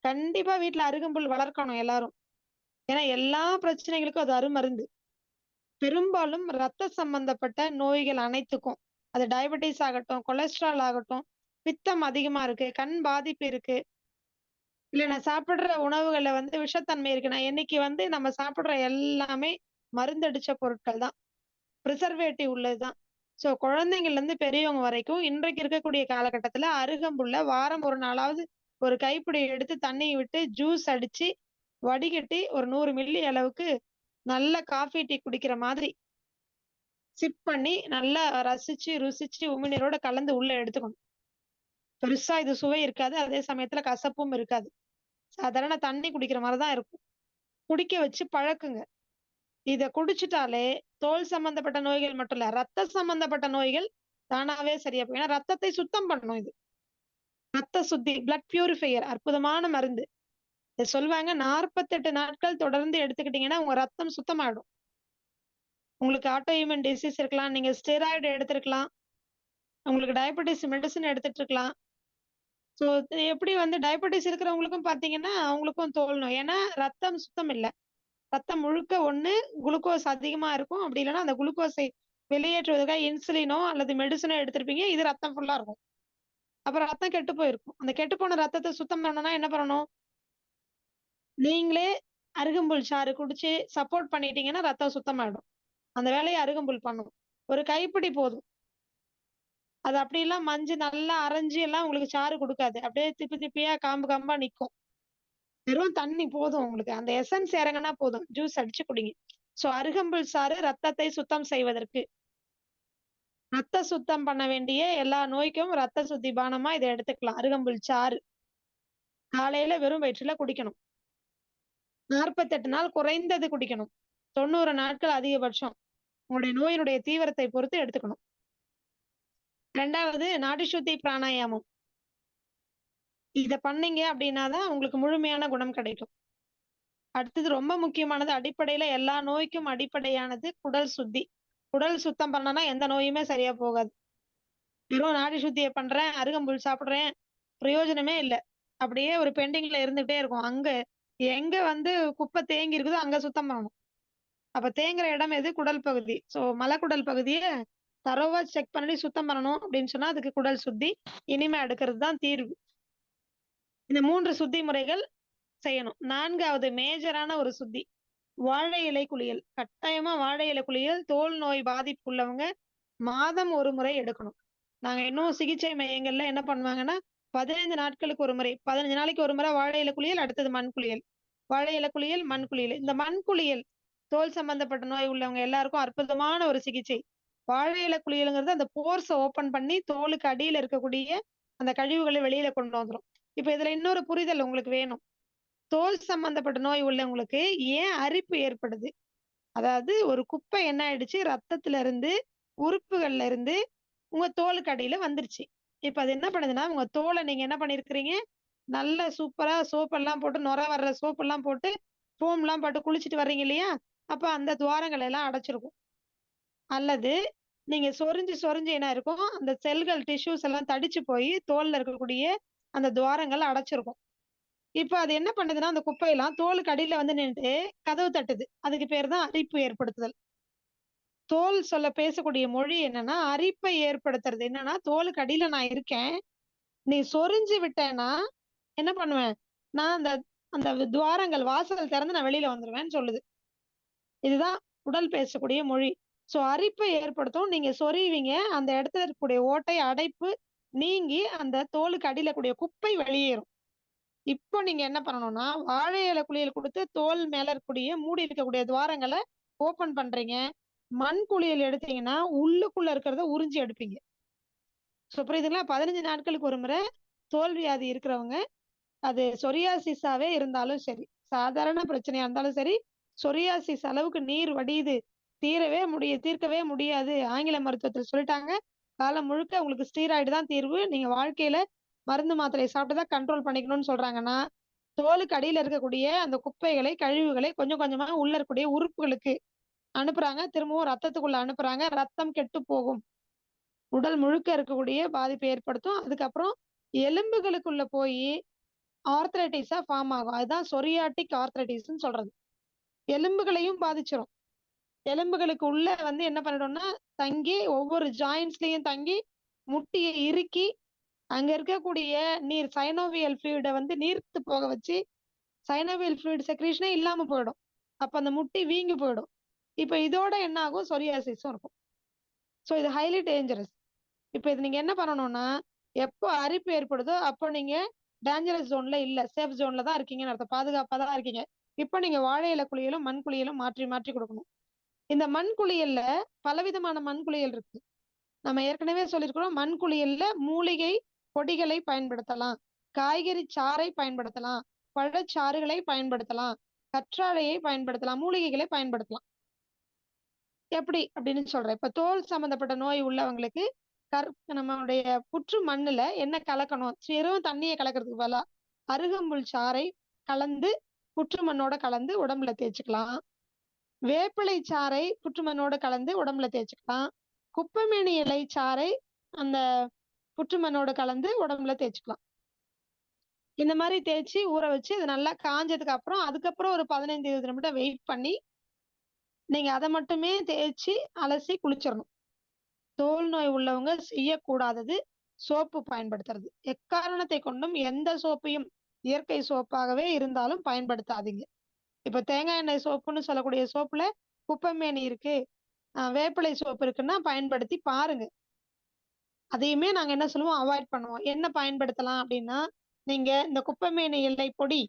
கண்டிப்பா வீட்ல அருகம்புல் வளர்க்கணும் எல்லாரும். ஏன்னா எல்லா பிரச்சனைகளுக்கும் அது அருமருந்து. பெரும்பாலும் ரத்த சம்பந்தப்பட்ட நோய்கள் அனைத்துக்கும். அது டயபெட்டிஸ் ஆகட்டும், கொலஸ்ட்ரால் ஆகட்டும், பித்தம் அதிகமா இருக்கு, கண் பாதிப்பு இருக்கு, இல்ல நான் சாப்பிடுற உணவுகள்ல வந்து விஷத்தன்மை இருக்கு. நான் இன்னைக்கு வந்து நம்ம சாப்பிடுற எல்லாமே மருந்தடிச்ச பொருட்கள் தான். பிரிசர்வேட்டிவ் உள்ளதுதான். ஸோ குழந்தைங்கள்ல இருந்து பெரியவங்க வரைக்கும் இன்றைக்கு இருக்கக்கூடிய காலகட்டத்துல அருகம்புல்ல வாரம் ஒரு நாளாவது ஒரு கைப்பிடி எடுத்து தண்ணி விட்டு ஜூஸ் அடிச்சு வடிகட்டி ஒரு 100 மில்லி அளவுக்கு நல்ல காஃபி, டீ குடிக்கிற மாதிரி சிப் பண்ணி நல்லா ரசிச்சு, ருசிச்சு உமிழ்நீரோட கலந்து உள்ள எடுத்துக்கணும். பெருசா இது சுவை இருக்காது. அதே சமயத்துல கசப்பும் இருக்காது. சாதாரண தண்ணி குடிக்கிற மாரி தான் இருக்கும். குடிக்க வச்சு பழக்குங்க. இத குடிச்சுட்டாலே தோல் சம்பந்தப்பட்ட நோய்கள் மட்டும் இல்ல, ரத்த சம்பந்தப்பட்ட நோய்கள் தானாவே சரியா போகும். ஏன்னா ரத்தத்தை சுத்தம் பண்ணணும் இது. ரத்த சுத்தி, பிளட் பியூரிஃபையர் அற்புதமான மருந்து. இத சொல்வாங்க 48 நாட்கள் தொடர்ந்து எடுத்துக்கிட்டீங்கன்னா, உங்க ரத்தம் சுத்தமாயிடும். உங்களுக்கு ஆட்டோ இம்யூன் டிசீஸ் இருக்கலாம். நீங்க ஸ்டெராய்டு எடுத்திருக்கலாம். உங்களுக்கு டயபெட்டிஸ் மெடிசின் எடுத்துட்டு இருக்கலாம். ஸோ எப்படி வந்து டயபெட்டிஸ் இருக்கிறவங்களுக்கும் பார்த்தீங்கன்னா, அவங்களுக்கும் தோல் நோய். ஏன்னா ரத்தம் சுத்தம் இல்ல. ரத்தம் முழுக்க ஒண்ணு குளுக்கோஸ் அதிகமா இருக்கும். அப்படி இல்லன்னா அந்த குளுக்கோஸை வெளியேற்றுவதற்காக இன்சுலினோ அல்லது மெடிசினோ எடுத்திருப்பீங்க. இது ரத்தம் ஃபுல்லா இருக்கும். அப்புறம் ரத்தம் கெட்டு போயிருக்கும். அந்த கெட்டுப்போன ரத்தத்த சுத்தம் பண்ணணும்னா என்ன பண்ணணும்? நீங்களே அருகம்புல் சாறு குடிச்சு சப்போர்ட் பண்ணிட்டீங்கன்னா ரத்தம் சுத்தமாயிடும். அந்த வேலைய அருகம்புல் பண்ணும். ஒரு கைப்பிடி போதும். அது அப்படியெல்லாம் மஞ்சு நல்லா அரைஞ்சு எல்லாம் உங்களுக்கு சாறு குடுக்காது. அப்படியே திப்பி திப்பியா காம்பு காம்பா நிக்கும். வெறும் தண்ணி போதும் உங்களுக்கு. அந்த எசன்ஸ் இறங்குனா போதும். ஜூஸ் அடிச்சு குடிங்க. சோ அருகம்புல் சாறு ரத்தத்தை சுத்தம் செய்வதற்கு. ரத்த சுத்தம் பண்ண வேண்டிய எல்லா நோய்க்கும் ரத்த சுத்தி பானமா இத எடுத்துக்கலாம். அருகம்புல் சாறு. காலையில வெறும் வயிற்றுல குடிக்கணும். 48 நாள் குறைந்தது குடிக்கணும். 90 நாட்கள் அதிகபட்சம். உங்களுடைய நோயினுடைய தீவிரத்தை பொறுத்து எடுத்துக்கணும். 2வது நாடி சுத்தி பிராணாயாமம். இத பண்ணீங்க அப்படின்னா தான் உங்களுக்கு முழுமையான குணம் கிடைக்கும். அடுத்தது ரொம்ப முக்கியமானது அடிப்படையில எல்லா நோய்க்கும் அடிப்படையானது குடல் சுத்தி. குடல் சுத்தம் பண்ணனா எந்த நோயுமே சரியா போகாது. வெறும் நாடி சுத்திய பண்றேன், அருகம்புல் சாப்பிடுறேன், பிரயோஜனமே இல்ல. அப்படியே ஒரு பெண்டிங்ல இருந்துகிட்டே இருக்கும். அங்க எங்க வந்து குப்பை தேங்கி இருக்குதோ அங்க சுத்தம் பண்ணணும். அப்ப தேங்குற இடம் எது? குடல் பகுதி. சோ மலக்குடல் பகுதிய தரோவா செக் பண்ணி சுத்தம் பண்ணணும் அப்படின்னு சொன்னா அதுக்கு குடல் சுத்தி, இனிமை எடுக்கிறது தான் தீர்வு. இந்த 3 சுத்தி முறைகள் செய்யணும். 4வது மேஜரான ஒரு சுத்தி. வாழை இலை குளியல். கட்டாயமா வாழை இலை குளியல் தோல் நோய் பாதிப்பு உள்ளவங்க மாதம் ஒரு முறை எடுக்கணும். நாங்க இன்னும் சிகிச்சை மையங்கள்ல என்ன பண்ணுவாங்கன்னா, 15 நாட்களுக்கு ஒரு முறை, 15 நாளைக்கு ஒரு முறை வாழை இலை குளியல், அடுத்தது மண் குளியல். வாழை இலை குளியல், மண் குளியல். இந்த மண் குளியல் தோல் சம்பந்தப்பட்ட நோய் உள்ளவங்க எல்லாருக்கும் அற்புதமான ஒரு சிகிச்சை. வாழை இலை குளியல்ங்கிறது அந்த போர்ஸ ஓப்பன் பண்ணி தோலுக்கு அடியில இருக்கக்கூடிய அந்த கழிவுகளை வெளியில கொண்டு வந்துரும். இப்ப இதுல இன்னொரு புரிதல் உங்களுக்கு வேணும். தோல் சம்பந்தப்பட்ட நோய் உள்ளவங்களுக்கு ஏன் அரிப்பு ஏற்படுது? அதாவது ஒரு குப்பை என்ன ஆயிடுச்சு, ரத்தத்துல இருந்து, உறுப்புகள்ல இருந்து உங்க தோலுக்கு அடியில வந்துருச்சு. இப்ப அது என்ன பண்ணுதுன்னா, உங்க தோல நீங்க என்ன பண்ணியிருக்கிறீங்க, நல்ல சூப்பரா சோப் எல்லாம் போட்டு நுரை வர்ற சோப் எல்லாம் போட்டு, ஃபோம்லாம் போட்டு குளிச்சுட்டு வர்றீங்க இல்லையா? அப்ப அந்த துவாரங்கள் எல்லாம் அடைச்சிருக்கும். அல்லது நீங்க சொரிஞ்சு சொரிஞ்சு என்ன இருக்கும், அந்த செல்கள் டிஷ்யூஸ் எல்லாம் தடிச்சு போய் தோல்ல இருக்கக்கூடிய அந்த துவாரங்கள் அடைச்சிருக்கும். இப்ப அது என்ன பண்ணுதுன்னா, அந்த குப்பையெல்லாம் தோலுக்கு அடியில வந்து நின்னுட்டு கதவு தட்டுது. அதுக்கு பேர் தான் அரிப்பு ஏற்படுத்துதல். தோல் சொல்ல பேசக்கூடிய மொழி என்னன்னா, அரிப்பை ஏற்படுத்துறது. என்னன்னா, தோலுக்கு அடியில நான் இருக்கேன். நீ சொரிஞ்சு விட்டேன்னா என்ன பண்ணுவேன்? நான் அந்த அந்த துவாரங்கள் வாசல் திறந்து நான் வெளியில வந்துருவேன்னு சொல்லுது. இதுதான் உடல் பேசக்கூடிய மொழி. சோ அரிப்பை ஏற்படுத்தும். நீங்க சொறிவீங்க. அந்த இடத்துல இருக்கக்கூடிய ஓட்டை, அடைப்பு நீங்கி அந்த தோலுக்கு அடியில கூடிய குப்பை வெளியேறும். இப்போ நீங்க என்ன பண்ணணும்னா, வாழை இலை குளியல் குடுத்து தோல் மேல இருக்கக்கூடிய மூடி இருக்கக்கூடிய துவாரங்கள ஓப்பன் பண்றீங்க. மண் குளியல் எடுத்தீங்கன்னா, உள்ளுக்குள்ள இருக்கிறத உறிஞ்சி எடுப்பீங்க. சோ புரியுதுங்களா? 15 நாட்களுக்கு ஒரு முறை தோல் வியாதி இருக்கிறவங்க, அது சொரியாசிஸாவே இருந்தாலும் சரி, சாதாரண பிரச்சனையா இருந்தாலும் சரி, சொரியாசிஸ் அளவுக்கு நீர் வடியுது, தீர்க்கவே முடியாது. ஆங்கில மருத்துவத்துல சொல்லிட்டாங்க, காலம் முழுக்க உங்களுக்கு ஸ்டீராய்டு தான் தீர்வு. நீங்க வாழ்க்கையில மருந்து, மாத்திரை சாப்பிட்டு தான் கண்ட்ரோல் பண்ணிக்கணும்னு சொல்றாங்கன்னா, தோலுக்கு அடியில இருக்கக்கூடிய அந்த குப்பைகளை, கழிவுகளை கொஞ்சம் கொஞ்சமா உள்ள இருக்கக்கூடிய உறுப்புகளுக்கு அனுப்புறாங்க. திரும்பவும் ரத்தத்துக்குள்ள அனுப்புறாங்க. ரத்தம் கெட்டுப் போகும். உடல் முழுக்க இருக்கக்கூடிய பாதிப்பை ஏற்படுத்தும். அதுக்கப்புறம் எலும்புகளுக்குள்ள போயி ஆர்த்ரைட்டிஸா ஃபார்ம் ஆகும். அதுதான் சொரியாட்டிக் ஆர்த்ரைட்டிஸ்ன்னு சொல்றது. எலும்புகளையும் பாதிச்சிரும். எலும்புகளுக்கு உள்ள வந்து என்ன பண்ணிடும்னா, தங்கி ஒவ்வொரு ஜாயிண்ட்ஸ்லயும் தங்கி, முட்டிய இறுக்கி, அங்க இருக்கக்கூடிய நீர் சைனோவியல் ஃப்ளூயிட வந்து நீர்த்து போக வச்சு, சைனோவியல் ஃப்ளூயிட் செக்ரீஷனே இல்லாம போயிடும். அப்ப அந்த முட்டி வீங்கி போயிடும். இப்ப இதோட என்ன ஆகும்? சொரியாசிஸும் இருக்கும். சோ இது ஹைலி டேஞ்சரஸ். இப்ப இது நீங்க என்ன பண்ணணும்னா, எப்போ அரிப்பு ஏற்படுதோ, அப்போ நீங்க டேஞ்சரஸ் ஜோன்ல இல்ல. சேஃப் ஜோன்ல தான் இருக்கீங்கன்னு அர்த்தம். பாதுகாப்பா தான் இருக்கீங்க. இப்ப நீங்க வாழை இலை குளியலும், மண் குளியலும் மாற்றி மாற்றி குடுக்கணும். இந்த மண் குளியல்ல பலவிதமான மண் குளியல் இருக்கு. நம்ம ஏற்கனவே சொல்லியிருக்கிறோம், மண் குளியல்ல மூலிகை பொடிகளை பயன்படுத்தலாம். காய்கறி சாறை பயன்படுத்தலாம். பழச்சாறுகளை பயன்படுத்தலாம். கற்றாழையை பயன்படுத்தலாம். மூலிகைகளை பயன்படுத்தலாம். எப்படி அப்படின்னு சொல்றேன். இப்ப தோல் சம்பந்தப்பட்ட நோய் உள்ளவங்களுக்கு நம்மளுடைய புற்று மண்ணுல என்ன கலக்கணும்? வெறும் தண்ணியை கலக்கிறதுக்கு பதிலா அருகம்புல் சாறை கலந்து புற்று மண்ணோட கலந்து உடம்புல தேய்ச்சுக்கலாம். வேப்பிலை சாறை புற்று மண்ணோட கலந்து உடம்புல தேய்ச்சுக்கலாம். குப்பைமேனி இலை சாறை அந்த புற்று மண்ணோட கலந்து உடம்புல தேய்ச்சுக்கலாம். இந்த மாதிரி தேய்ச்சி ஊற வச்சு அது நல்லா காஞ்சதுக்கு அப்புறம் அதுக்கப்புறம் ஒரு 15-20 நிமிடம் வெயிட் பண்ணி நீங்க அதை மட்டுமே தேய்ச்சி அலசி குளிச்சிடணும். தோல் நோய் உள்ளவங்க செய்யக்கூடாதது சோப்பு பயன்படுத்துறது. எக்காரணத்தை கொண்டும் எந்த சோப்பையும் இயற்கை சோப்பாகவே இருந்தாலும் பயன்படுத்தாதீங்க. இப்ப தேங்காய் எண்ணெய் சோப்புன்னு சொல்லக்கூடிய சோப்புல குப்பைமேனி இருக்கு, வேப்பிலை சோப்பு இருக்குன்னா பயன்படுத்தி பாருங்க. அதையுமே நாங்க என்ன சொல்லுவோம், அவாய்ட் பண்ணுவோம். என்ன பயன்படுத்தலாம் அப்படின்னா, நீங்க இந்த குப்பைமேனி இலை பொடி,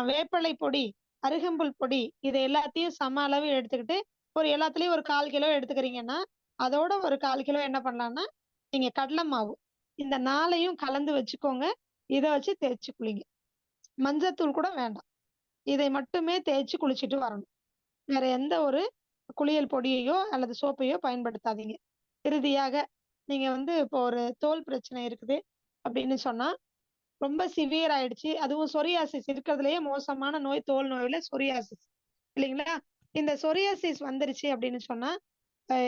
வேப்பிலை பொடி, அருகம்புல் பொடி இதை எல்லாத்தையும் சம அளவு எடுத்துக்கிட்டு ஒரு எல்லாத்துலயும் ஒரு 1/4 கிலோ எடுத்துக்கிறீங்கன்னா, அதோட ஒரு 1/4 கிலோ என்ன பண்ணலாம்னா, நீங்க கடலை மாவு இந்த 4ஐயும் கலந்து வச்சுக்கோங்க. இதை வச்சு தேய்ச்சு குளிங்க. மஞ்சத்தூள் கூட வேண்டாம். இதை மட்டுமே தேய்ச்சு குளிச்சுட்டு வரணும். வேற எந்த ஒரு குளியல் பொடியையோ அல்லது சோப்பையோ பயன்படுத்தாதீங்க. இறுதியாக நீங்க வந்து இப்போ ஒரு தோல் பிரச்சனை இருக்குது அப்படின்னு சொன்னா, ரொம்ப சிவியர் ஆயிடுச்சு. அதுவும் சொரியாசிஸ் இருக்கிறதுலயே மோசமான நோய் தோல் நோயில சொரியாசிஸ் இல்லைங்களா? இந்த சொரியாசிஸ் வந்துருச்சு அப்படின்னு சொன்னா,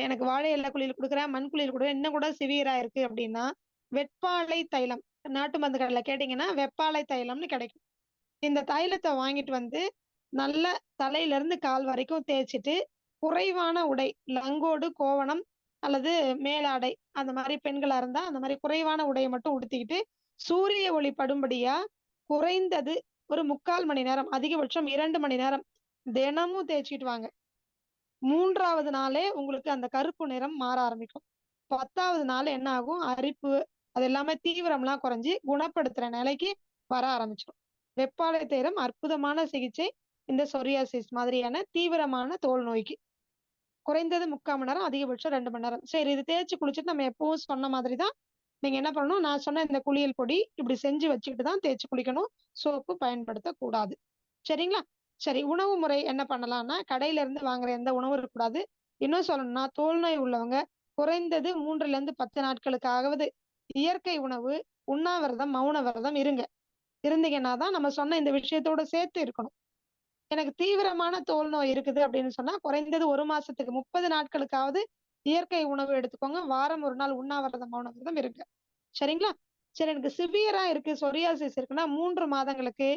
எனக்கு வாழை இலை குளியல் குடுக்குறேன், மண் குளியல் குடுக்குறேன், இன்னும் கூட சிவியரா இருக்கு அப்படின்னா, வெப்பாலை தைலம் நாட்டு மருந்து கடையில கேட்டீங்கன்னா வெப்பாலை தைலம்னு கிடைக்கும். இந்த தைலத்தை வாங்கிட்டு வந்து நல்ல தலையில இருந்து கால் வரைக்கும் தேய்ச்சிட்டு, குறைவான உடை லங்கோடு, கோவணம் அல்லது மேலாடை அந்த மாதிரி பெண்களா இருந்தா அந்த மாதிரி குறைவான உடையை மட்டும் உடுத்திக்கிட்டு, சூரிய ஒளி படும்படியா குறைந்தது ஒரு 3/4 மணி நேரம், அதிகபட்சம் 2 மணி நேரம் தினமும் தேய்ச்சிட்டு வாங்க. 3வது நாளே உங்களுக்கு அந்த கருப்பு நிறம் மாற ஆரம்பிக்கும். 10வது நாள் என்ன ஆகும்? அரிப்பு அது எல்லாமே தீவிரம்லாம் குறைஞ்சு குணப்படுத்துற நிலைக்கு வர ஆரம்பிச்சிடும். வெப்பாலை தைலம் அற்புதமான சிகிச்சை இந்த சொரியாசிஸ் மாதிரியான தீவிரமான தோல் நோய்க்கு. குறைந்தது 3/4 மணி நேரம், அதிகபட்சம் 2 மணி நேரம். சரி, இது தேய்ச்சி குளிச்சுட்டு நம்ம எப்பவும் சொன்ன மாதிரி தான் நீங்க என்ன பண்ணணும், நான் சொன்ன இந்த குளியல் பொடி இப்படி செஞ்சு வச்சுக்கிட்டு தான் தேய்ச்சி குளிக்கணும். சோப்பு பயன்படுத்தக்கூடாது. சரிங்களா? சரி, உணவு முறை என்ன பண்ணலாம்னா, கடையில இருந்து வாங்குற எந்த உணவும் இருக்கக்கூடாது. இன்னும் சொல்லணும்னா, தோல் நோய் உள்ளவங்க குறைந்தது 3லிருந்து 10 நாட்களுக்காவது இயற்கை உணவு, உண்ணாவிரதம், மௌன விரதம் இருங்க. இருந்தீங்கன்னா தான் நம்ம சொன்ன இந்த விஷயத்தோட சேர்த்து இருக்கணும். எனக்கு தீவிரமான தோல் நோய் இருக்குது அப்படின்னு சொன்னா, குறைந்தது 1 மாசத்துக்கு 30 நாட்களுக்காவது இயற்கை உணவு எடுத்துக்கோங்க. வாரம் 1 நாள் உண்ணாவிரதம், மௌன விரதம் இருங்க. சரிங்களா? சரி, எனக்கு சிவியரா இருக்கு, சொரியாசிஸ் இருக்குன்னா 3 மாதங்களுக்கு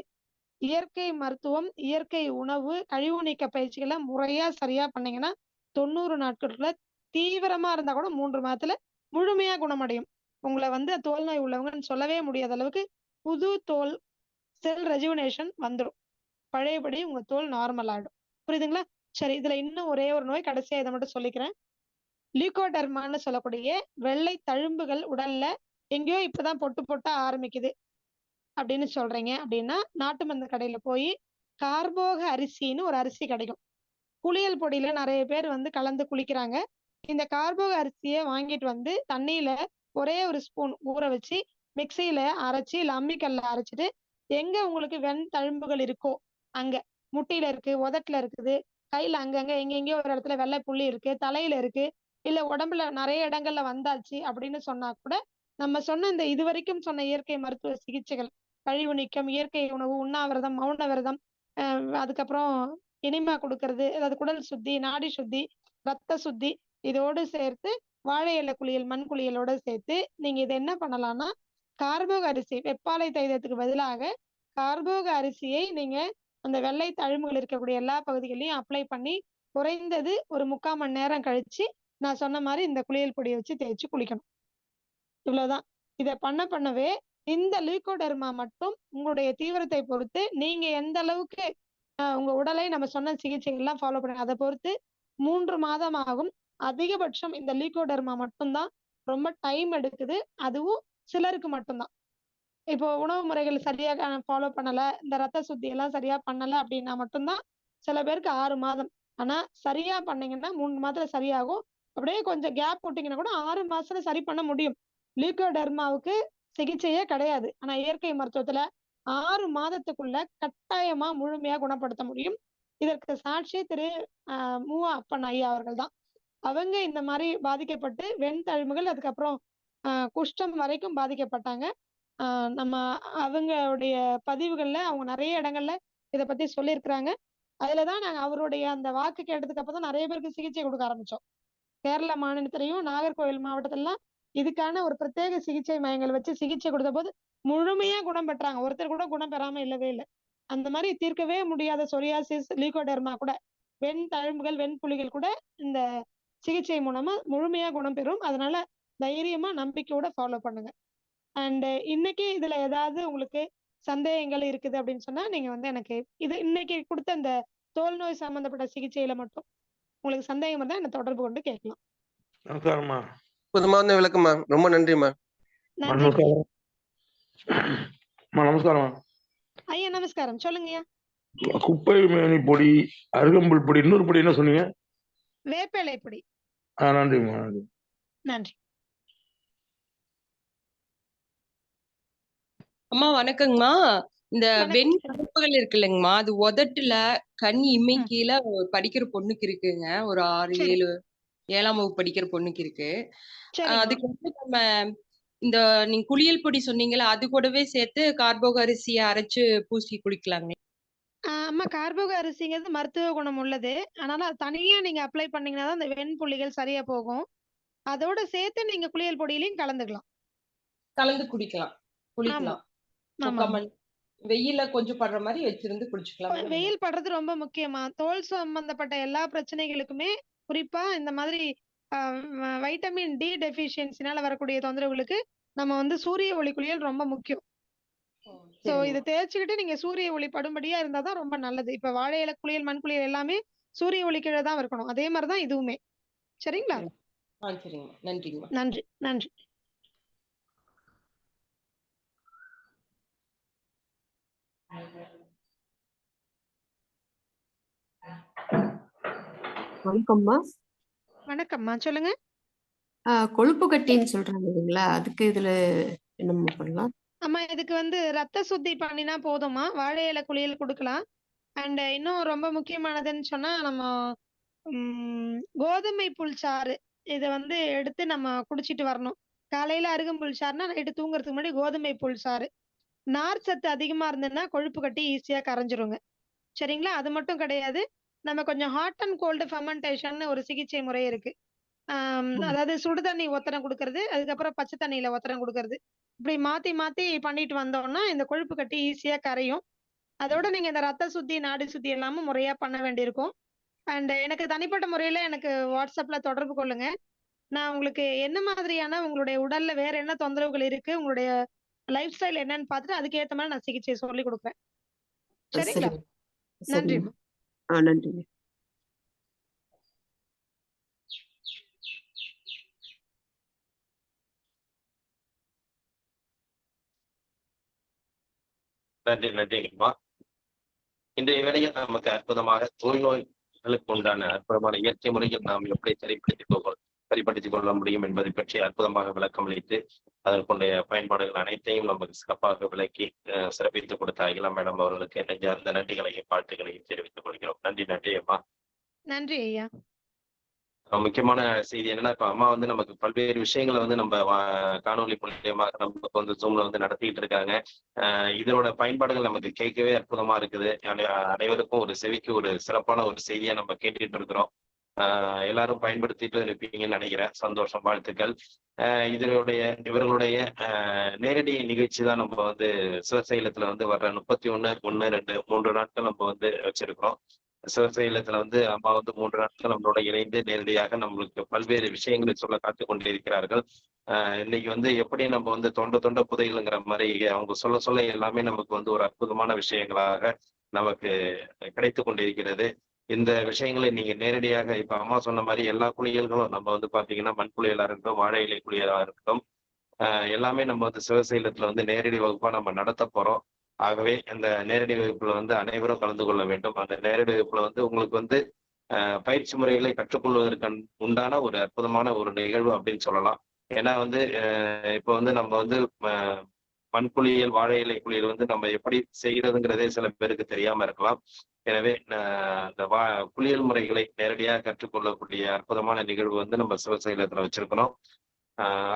இயற்கை மருத்துவம், இயற்கை உணவு, கழிவு நீக்க பயிற்சிகள முறையா சரியா பண்ணீங்கன்னா 90 நாட்களுக்குள்ள தீவிரமா இருந்தா கூட 3 மாதத்துல முழுமையா குணமடையும். உங்கள வந்து தோல் நோய் உள்ளவங்கன்னு சொல்லவே முடியாத அளவுக்கு புது தோல் செல் ரெஜுவனேஷன் வந்துரும். பழையபடி உங்க தோல் நார்மல் ஆயிடும். புரியுதுங்களா? சரி, இதுல இன்னும் ஒரே ஒரு நோய் கடைசியா இத மட்டும் சொல்லிக்கிறேன். லியூகோடெர்மான்னு சொல்லக்கூடிய வெள்ளை தழும்புகள் உடல்ல எங்கேயோ இப்பதான் பொட்டு பொட்டா ஆரம்பிக்குது அப்படின்னு சொல்றீங்க அப்படின்னா, நாட்டு மருந்து கடையில போய் கார்போக அரிசின்னு ஒரு அரிசி கிடைக்கும். குளியல் பொடியில நெறைய பேர் வந்து கலந்து குளிக்கிறாங்க. இந்த கார்போக அரிசிய வாங்கிட்டு வந்து தண்ணீல ஒரே ஒரு ஸ்பூன் ஊற வச்சு, மிக்ஸியில அரைச்சு, இல்ல அம்மிக்கல்ல அரைச்சுட்டு, எங்க உங்களுக்கு வெண் தழும்புகள் இருக்கோ, அங்க முட்டியில இருக்கு, உதட்டுல இருக்குது, கையில அங்கங்க எங்கெங்கேயோ ஒரு இடத்துல வெள்ளை புள்ளி இருக்கு, தலையில இருக்கு, இல்ல உடம்புல நெறைய இடங்கள்ல வந்தாச்சு அப்படின்னு சொன்னா கூட, நம்ம சொன்ன இந்த இதுவரைக்கும் சொன்ன இயற்கை மருத்துவ சிகிச்சைகள், கழிவு நீக்கம், இயற்கை உணவு, உண்ணாவிரதம், மௌன விரதம், அ அதுக்கப்புறம் எனிமா குடுக்கறது, அதாவது குடல் சுத்தி, நாடி சுத்தி, ரத்த சுத்தி, இதோடு சேர்த்து வாழை இலை குளியல், மண் குளியலோட சேர்த்து நீங்க இத என்ன பண்ணலாம்னா, கார்போக அரிசி, வெப்பாலை தைலத்துக்கு பதிலாக கார்போக அரிசியை நீங்க அந்த வெள்ளை தழும்புகள் இருக்கக்கூடிய எல்லா பகுதிகளையும் அப்ளை பண்ணி, குறைந்தது ஒரு 3/4 மணி நேரம் கழிச்சு, நான் சொன்ன மாரி இந்த குளியல் பொடிய வச்சு தேய்ச்சு குளிக்கணும். இவ்வளவுதான். இத பண்ணவே இந்த லியூகோடெர்மா மட்டும் உங்களுடைய தீவிரத்தை பொறுத்து, நீங்க எந்த அளவுக்கு உங்க உடலை நம்ம சொன்ன சிகிச்சைகள்லாம் ஃபாலோ பண்ணுங்க. அத பொறுத்து 3 மாதம் ஆகும். அதிகபட்சம் இந்த லியூகோடெர்மா மட்டும் தான் ரொம்ப டைம் எடுக்குது. அதுவும் சிலருக்கு மட்டும் தான். இப்போ உணவு முறைகள் சரியா ஃபாலோ பண்ணல, இந்த ரத்த சுத்தி எல்லாம் சரியா பண்ணல அப்படின்னா மட்டும் தான் சில பேருக்கு 6 மாதம். ஆனா சரியா பண்ணீங்கன்னா 3 மாதத்துல சரியாகும். அப்படியே கொஞ்சம் கேப் விட்டீங்கன்னா கூட 6 மாசத்துல சரி பண்ண முடியும். லியூகோடெர்மாவுக்கு சிகிச்சையே கிடையாது. ஆனா இயற்கை மருத்துவத்துல 6 மாதத்துக்குள்ள கட்டாயமா முழுமையா குணப்படுத்த முடியும். இதற்கு சாட்சி திரு அ மு. அப்பன் ஐயா அவர்கள் தான். அவங்க இந்த மாரி பாதிக்கப்பட்டு வெண்தழும்புகள், அதுக்கப்புறம் குஷ்டம் வரைக்கும் பாதிக்கப்பட்டாங்க. ஆ நம்ம அவங்களுடைய பதிவுகள்ல அவங்க நெறைய இடங்கள்ல இத பத்தி சொல்லியிருக்கிறாங்க. அதுல தான் நாங்க அவருடைய அந்த வாக்கு கேட்டதுக்கு அப்புறம் தான் நெறைய பேருக்கு சிகிச்சை குடுக்க ஆரம்பிச்சோம். கேரள மாநிலத்திலயும், நாகர்கோவில் மாவட்டத்திலலாம் இதுக்கான ஒரு பிரத்யேக சிகிச்சை மையங்கள் வச்சு சிகிச்சை குடுத்தபோது, முழுமையா குணம் பெற்றாங்க. ஒருத்தர் கூட குணம் பெறாம இல்லவே இல்ல. அந்த மாரி தீர்க்கவே முடியாத சொரியாசிஸ், லியூகோடெர்மா கூட, வெண் தழும்புகள், வெண்புள்ளிகள் கூட இந்த சிகிச்சை மூலமா முழுமையா குணம் பெறும். அதனால தைரியமா, நம்பிக்கையோட ஃபாலோ பண்ணுங்க. அண்ட் இன்னைக்கு இதுல ஏதாவது உங்களுக்கு சந்தேகங்கள் இருக்குது அப்படின்னு சொன்னா, நீங்க வந்து எனக்கு இது இன்னைக்கு குடுத்த அந்த தோல் நோய் சம்பந்தப்பட்ட சிகிச்சையில மட்டும் உங்களுக்கு சந்தேகம் இருந்தா என்ன தொடர்பு கொண்டு கேட்கலாம். நமஸ்காரம்மா. அற்புதமான விளக்கம்மா. ரொம்ப நன்றிம்மா. நன்றிங்க ஐயா. நமஸ்காரம்மா. ஐயா நமஸ்காரம். சொல்லுங்கய்யா. குப்பை மேனி பொடி, அருகம்புல் பொடி, இன்னொரு பொடி என்ன சொன்னீங்க? வேப்பிலை பொடி. நன்றிம்மா, நன்றி. நன்றி. அம்மா வணக்கங்கம்மா. இந்த வணக்கம். வெண் தழும்புகள் இருக்கு இல்லைங்கம்மா, அது உதட்டுல, கண் இமை ம். கீழ படிக்கிற பொண்ணுக்கு இருக்குங்க. ஒரு 6, சரி. 7 7ஆம் வகுப்பு படிக்கிற பொண்ணுக்கு இருக்கு. சரிம்மா. அதுக்கு வந்து நம்ம இந்த நீங்க குளியல் பொடி சொன்னீங்கல்ல, அது கூடவே சேர்த்து கார்போக அரிசிய அரைச்சு பூசி குளிக்கலாங்களா? அம்மா, கார்போக அரிசிங்கிறது மருத்துவ குணம் உள்ளது. அதனால அது தனியா நீங்க அப்ளை பண்ணீங்கன்னா தான் அந்த வெண்புள்ளிகள் சரியா போகும். அதோட சேர்த்து நீங்க குளியல் பொடியிலயும் கலந்துக்கலாம். கலந்து குடிக்கலாம். ஆமா. குளிக்கலாம். 3/4 ஆமாமா. மணி வெயில்ல கொஞ்சம் படுற மாரி வச்சிருந்து குளிச்சுக்கலாம். வெயில் படுறது ரொம்ப முக்கியமா. தோல் சம்பந்தப்பட்ட எல்லா பிரச்சனைகளுக்குமே, குறிப்பா இந்த மாதிரி அ வைட்டமின் டி டெஃபிஷியன்சினால வரக்கூடிய தொந்தரவுகளுக்கு நம்ம வந்து சூரிய ஒளி குளியல் ரொம்ப முக்கியம். சோ இத சரிங்கம்மா. தேய்ச்சுக்கிட்டு நீங்க சூரிய ஒளி படும்படியா இருந்தா தான் ரொம்ப நல்லது. இப்ப வாழை இலை குளியல், மண் குளியல் எல்லாமே சூரிய ஒளி கீழ தான் இருக்கணும். அதே மாரி தான் இதுவுமே. சரிங்களா? சரிங்கம்மா. நன்றிங்கம்மா. நன்றி, நன்றி. வணக்கம்மா. வணக்கம்மா. சொல்லுங்க. கொழுப்பு கட்டின்னு சொல்றாங்க இல்லைங்களா? அதுக்கு இதுல என்னம்மா பண்ணலாம்? ஆமா, இதுக்கு வந்து ரத்த சுத்தி பண்ணினா போதும்மா. வாழை இலை குளியல் குடுக்கலாம். அண்ட் இன்னும் ரொம்ப முக்கியமானதுன்னு சொன்னா, நம்ம கோதுமை புல் சாறு இத வந்து எடுத்து நம்ம குடிச்சிட்டு வரணும். காலையில அருகம்புல் சாறுனா, நைட்டு தூங்குறதுக்கு முன்னாடி கோதுமை புல் சாறு. நார் சத்து அதிகமா இருந்ததுன்னா, கொழுப்பு கட்டி ஈஸியா கரைஞ்சிருங்க. சரிங்களா? அது மட்டும் கிடையாது. நம்ம கொஞ்சம் ஹாட் அண்ட் கோல்டு ஃபெர்மென்டேஷன்னு ஒரு சிகிச்சை முறை இருக்கு. அதாவது சுடு தண்ணி ஒத்தடம் கொடுக்கறது, அதுக்கப்புறம் பச்சை தண்ணியில ஒத்தடம் கொடுக்கறது, இப்படி மாத்தி மாத்தி பண்ணிட்டு வந்தோம்னா இந்த கொழுப்பு கட்டி ஈஸியா கரையும். அதோட நீங்க இந்த ரத்த சுத்தி, நாடி சுத்தி எல்லாமும் முறையா பண்ண வேண்டியிருக்கும். அண்ட் எனக்கு தனிப்பட்ட முறையில எனக்கு வாட்ஸ்அப்ல தொடர்பு கொள்ளுங்க. நான் உங்களுக்கு என்ன மாதிரியான உங்களுடைய உடல்ல வேற என்ன தொந்தரவுகள் இருக்கு, உங்களுடைய லைஃப் ஸ்டைல் என்னன்னு பார்த்துட்டு அதுக்கேத்த மாதிரி நான் சிகிச்சை சொல்லி கொடுக்குறேன். சரிங்களா? சரி நன்றிம்மா. நன்றிங்க. நன்றிங்கம்மா. இன்றைய வேளையில் நமக்கு அற்புதமாக நோய்களுக்கு உண்டான அற்புதமான இயற்கை முறையில் நாம் எப்படி சரிப்படுத்திக் கொள்ள முடியும் என்பதை பற்றி அற்புதமாக விளக்கம் அளித்து அதற்குடைய பயன்பாடுகள் அனைத்தையும் நமக்கு சிறப்பாக விளக்கி சிறப்பித்துக் கொடுத்த அகிலா மேடம் அவர்களுக்கு நெஞ்சார்ந்த நன்றிகளையும் பாட்டுகளையும் தெரிவித்துக் கொள்கிறோம். நன்றி அம்மா. நன்றி ஐயா. முக்கியமான செய்தி என்னன்னா, இப்ப அம்மா வந்து நமக்கு பல்வேறு விஷயங்களை வந்து நம்ம காணொலி மூலியமா நமக்கு வந்து ஜூம்ல வந்து நடத்திட்டு இருக்காங்க. இதோட பயன்பாடுகள் நமக்கு கேட்கவே அற்புதமா இருக்குது. அனைவருக்கும் ஒரு செவிக்கு ஒரு சிறப்பான ஒரு செய்தியா நம்ம கேட்டுட்டு இருக்கிறோம். எல்லாரும் பயன்படுத்திட்டு இருப்பீங்கன்னு நினைக்கிறேன். சந்தோஷம், வாழ்த்துக்கள். இவர்களுடைய நேரடி நிகழ்ச்சி தான் நம்ம வந்து சிவசைலத்துல வந்து வர்ற 31, 1, 2, 3 நாட்கள் நம்ம வந்து வச்சிருக்கிறோம். சிவசைலத்துல வந்து அம்மா வந்து 3 நாட்கள் நம்மளோட இணைந்து நேரடியாக நம்மளுக்கு பல்வேறு விஷயங்களை சொல்ல காத்துக் கொண்டிருக்கிறார்கள். இன்னைக்கு வந்து எப்படி நம்ம வந்து தொண்ட புதையலுங்கிற மாதிரி அவங்க சொல்ல எல்லாமே நமக்கு வந்து ஒரு அற்புதமான விஷயங்களாக நமக்கு கிடைத்து கொண்டிருக்கிறது. இந்த விஷயங்களை நீங்க நேரடியாக இப்ப அம்மா சொன்ன மாதிரி எல்லா குளியல்களும் நம்ம வந்து பாத்தீங்கன்னா மண் குளியலா இருக்கட்டும், வாழை இலை குளியலா இருக்கட்டும், எல்லாமே நம்ம வந்து சிவசைலத்துல வந்து நேரடி வகுப்பா நம்ம நடத்த போறோம். ஆகவே அந்த நேரடி வகுப்புல வந்து அனைவரும் கலந்து கொள்ள வேண்டும். அந்த நேரடி வகுப்புல வந்து உங்களுக்கு வந்து பயிற்சி முறைகளை கற்றுக்கொள்வதற்கு உண்டான ஒரு அற்புதமான ஒரு நிகழ்வு அப்படின்னு சொல்லலாம். ஏன்னா வந்து இப்போ வந்து நம்ம வந்து மண்குளியல், வாழை இலை குளியல் வந்து நம்ம எப்படி செய்யறதுங்கிறதே சில பேருக்கு தெரியாம இருக்கலாம். எனவே இந்த குளியல் முறைகளை நேரடியாக கற்றுக்கொள்ளக்கூடிய அற்புதமான நிகழ்வு வந்து நம்ம சிவசைலத்துல வச்சிருக்கிறோம்.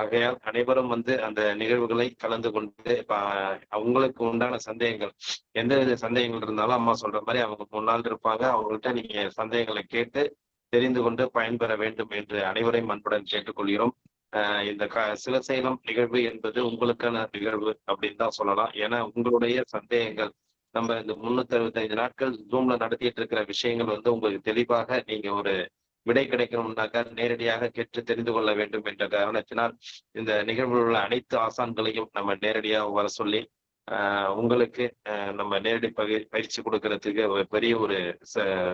ஆகையால் அனைவரும் வந்து அந்த நிகழ்வுகளை கலந்து கொண்டு அவங்களுக்கு உண்டான சந்தேகங்கள், எந்தவித சந்தேகங்கள் இருந்தாலும் அம்மா சொல்ற மாதிரி அவங்க முன்னால் இருப்பாங்க. அவங்கள்ட்ட நீங்க சந்தேகங்களை கேட்டு தெரிந்து கொண்டு பயன்பெற வேண்டும் என்று அனைவரையும் அன்புடன் கேட்டுக்கொள்கிறோம். இந்த சிவசைலம் நிகழ்வு என்பது உங்களுக்கான நிகழ்வு அப்படின்னு தான் சொல்லலாம். ஏன்னா உங்களுடைய சந்தேகங்கள் நம்ம இந்த 365 நாட்கள் ஜூம்ல நடத்திட்டு இருக்கிற விஷயங்கள் வந்து உங்களுக்கு தெளிவாக நீங்க ஒரு விடை கிடைக்கணும்னாக்கா நேரடியாக கேட்டு தெரிந்து கொள்ள வேண்டும் என்ற காரணத்தினால் இந்த நிகழ்வில் உள்ள அனைத்து ஆசான்களையும் நம்ம நேரடியாக வர சொல்லி உங்களுக்கு நம்ம நேரடி பயிற்சி கொடுக்கறதுக்கு ஒரு பெரிய ஒரு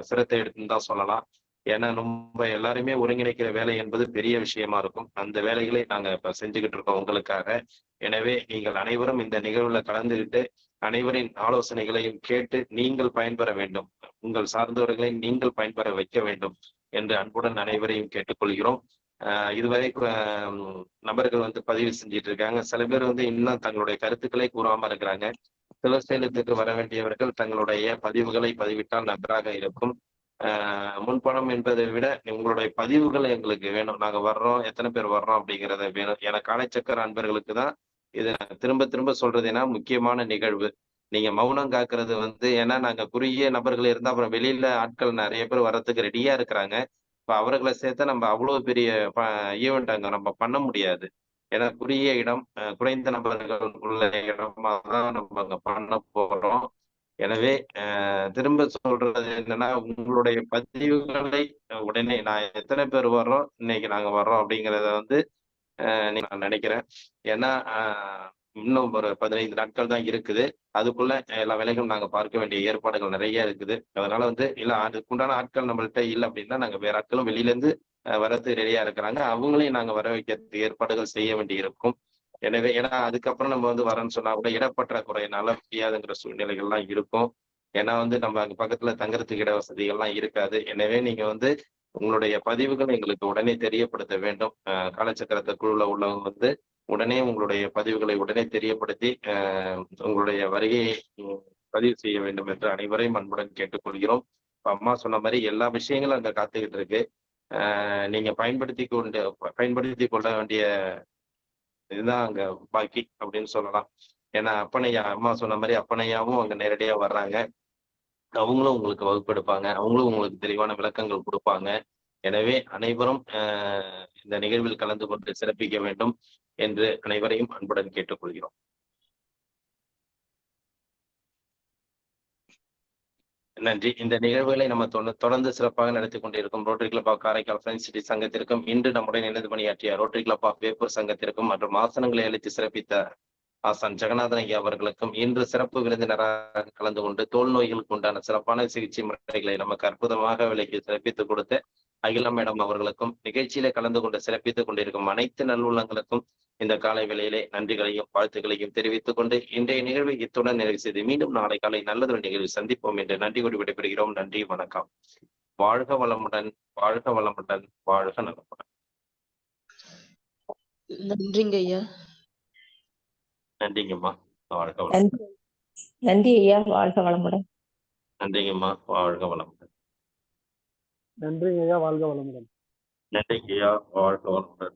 சிரத்தை எடுத்துன்னு தான் சொல்லலாம். ஏன்னா நம்ம எல்லாருமே ஒருங்கிணைக்கிற வேலை என்பது பெரிய விஷயமா இருக்கும். அந்த வேலைகளை நாங்க இப்ப செஞ்சுக்கிட்டு இருக்கோம் உங்களுக்காக. எனவே நீங்கள் அனைவரும் இந்த நிகழ்வுல கலந்துகிட்டு அனைவரின் ஆலோசனைகளையும் கேட்டு நீங்கள் பயன்பெற வேண்டும், உங்கள் சார்ந்தவர்களை நீங்கள் பயன்பெற வைக்க வேண்டும் என்று அன்புடன் அனைவரையும் கேட்டுக்கொள்கிறோம். இதுவரை நபர்கள் வந்து பதிவு செஞ்சிட்டு இருக்காங்க. சில பேர் வந்து இன்னும் தங்களுடைய கருத்துக்களை கூறாம இருக்கிறாங்க. சிவசைலத்துக்கு வர வேண்டியவர்கள் தங்களுடைய பதிவுகளை பதிவிட்டால் நன்றாக இருக்கும். முன்பணம் என்பதை விட உங்களுடைய பதிவுகள் எங்களுக்கு வேணும். நாங்க வர்றோம், எத்தனை பேர் வர்றோம் அப்படிங்கிறத வேணும். எனக்கு காலைச்சக்கர அன்பர்களுக்கு தான் இது திரும்ப சொல்றது. ஏன்னா முக்கியமான நிகழ்வு. நீங்க மௌனம் காக்குறது வந்து, ஏன்னா நாங்க குறுகிய நபர்கள் இருந்தா அப்புறம் வெளியில ஆட்கள் நிறைய பேர் வர்றதுக்கு ரெடியா இருக்கிறாங்க. இப்ப அவர்களை சேர்த்தா நம்ம அவ்வளவு பெரிய ஈவெண்ட் அங்க நம்ம பண்ண முடியாது. ஏன்னா குறுகிய இடம், குறைந்த நபர்கள் உள்ள இடமா தான் நம்ம அங்க பண்ண போறோம். எனவே திரும்ப சொல்றது என்னன்னா, உங்களுடைய பதிவுகளை உடனே நான் எத்தனை பேர் வர்றோம், இன்னைக்கு நாங்க வர்றோம் அப்படிங்கிறத வந்து நான் நினைக்கிறேன். ஏன்னா இன்னும் ஒரு 15 நாட்கள் தான் இருக்குது. அதுக்குள்ள எல்லா வேலைகளும் நாங்க பார்க்க வேண்டிய ஏற்பாடுகள் நிறைய இருக்குது. அதனால வந்து இல்ல அதுக்குண்டான ஆட்கள் நம்மள்ட்ட இல்லை அப்படின்னா நாங்க வேற ஆட்களும் வெளியில இருந்து வரது ரெடியா இருக்கிறாங்க. அவங்களையும் நாங்க வர வைக்கிறதுக்கு ஏற்பாடுகள் செய்ய வேண்டி இருக்கும். எனவே ஏன்னா அதுக்கப்புறம் நம்ம வந்து வரேன்னு சொன்னா கூட இடப்பற்றாக்குறையினால முடியாதுங்கிற சூழ்நிலைகள்லாம் இருக்கும். ஏன்னா வந்து நம்ம அங்க பக்கத்துல தங்குறதுக்கு இட வசதிகள்லாம் இருக்காது. எனவே நீங்க வந்து உங்களுடைய பதிவுகள் எங்களுக்கு உடனே தெரியப்படுத்த வேண்டும். காலச்சக்கரத்தை குழுல உள்ளவங்க வந்து உடனே உங்களுடைய பதிவுகளை உடனே தெரியப்படுத்தி உங்களுடைய வருகையை பதிவு செய்ய வேண்டும் என்று அனைவரையும் அன்புடன் கேட்டுக்கொள்கிறோம். அம்மா சொன்ன மாதிரி எல்லா விஷயங்களும் அங்க காத்துக்கிட்டு இருக்கு. நீங்க பயன்படுத்தி கொள்ள வேண்டிய இதுதான் அங்க பாக்கி அப்படின்னு சொல்லலாம். ஏன்னா அப்பனையா, அம்மா சொன்ன மாதிரி அப்பனையாவும் அங்க நேரடியா வர்றாங்க. அவங்களும் உங்களுக்கு வகுப்பெடுப்பாங்க. அவங்களும் உங்களுக்கு தெளிவான விளக்கங்கள் கொடுப்பாங்க. எனவே அனைவரும் இந்த நிகழ்வில் கலந்து கொண்டு சிறப்பிக்க வேண்டும் என்று அனைவரையும் அன்புடன் கேட்டுக்கொள்கிறோம். நன்றி. இந்த நிகழ்வுகளை நம்ம தொடர்ந்து சிறப்பாக நடத்தி கொண்டிருக்கும் Rotary club of Karaikal friends city சங்கத்திற்கும், இன்று நம்முடன் இணைந்து பணியாற்றிய ரோட்டரி கிளப் ஆஃப் வேப்பூர் சங்கத்திற்கும் மற்றும் ஆசனங்களை அளித்து சிறப்பித்த ஆசான் ஜெகநாதன் ஐயா அவர்களுக்கும், இன்று சிறப்பு விருந்தினராக கலந்து கொண்டு தோல் நோய்களுக்கு உண்டான சிறப்பான சிகிச்சை முறைகளை நமக்கு அற்புதமாக விலைக்கு சிறப்பித்துக் கொடுத்த அகிலா மேடம் அவர்களுக்கும், நிகழ்ச்சியில கலந்து கொண்டு சிறப்பித்துக் கொண்டிருக்கும் அனைத்து நல்லுள்ளங்களுக்கும் இந்த காலை வேளையிலே நன்றிகளையும் வாழ்த்துக்களையும் தெரிவித்துக் கொண்டு இன்றைய நிகழ்வை இத்துடன் நிறைவு செய்து மீண்டும் நாளை காலை நல்லதொரு நிகழ்வு சந்திப்போம் என்று நன்றி கூறி விடைபெறுகிறோம். நன்றி, வணக்கம். வாழ்க வளமுடன், வாழ்க வளமுடன், வாழ்க நலமுடன். நன்றிங்க ஐயா. நன்றிங்கம்மா, வாழ்க வளமுடன். நன்றி ஐயா, வாழ்க வளமுடன். நன்றிங்கம்மா, வாழ்க வளமுடன். நன்றிங்க ஐயா, வாழ்க வளமுடன். நன்றிங்க ஐயா, வாழ்க வளமுடன்.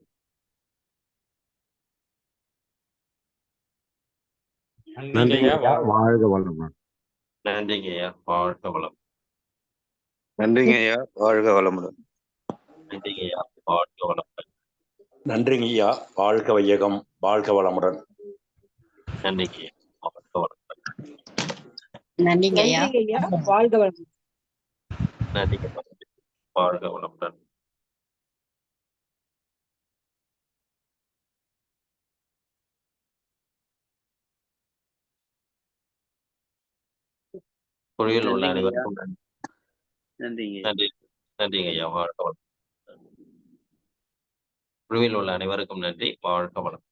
நன்றிங்க ஐயா, வாழ்க வளமுடன். நன்றிங்க ஐயா, வாழ்க வளம். நன்றிங்க ஐயா, வாழ்க வளமுடன். நன்றிங்க ஐயா, வாழ்க வளமுடன். நன்றிங்க ஐயா, வாழ்க வையகம், வாழ்க வளமுடன். நன்றிங்க ஐயா, வாழ்க வளமுடன். நன்றிங்க ஐயா, வாழ்க வளமுடன். நன்றிங்க, வாழ்க வளமுடன். குழுவில் உள்ள அனைவருக்கும் நன்றி. நன்றிங்க ஐயா, வாழ்க வளம். குழுவில் உள்ள அனைவருக்கும் நன்றி, வாழ்க வளம்.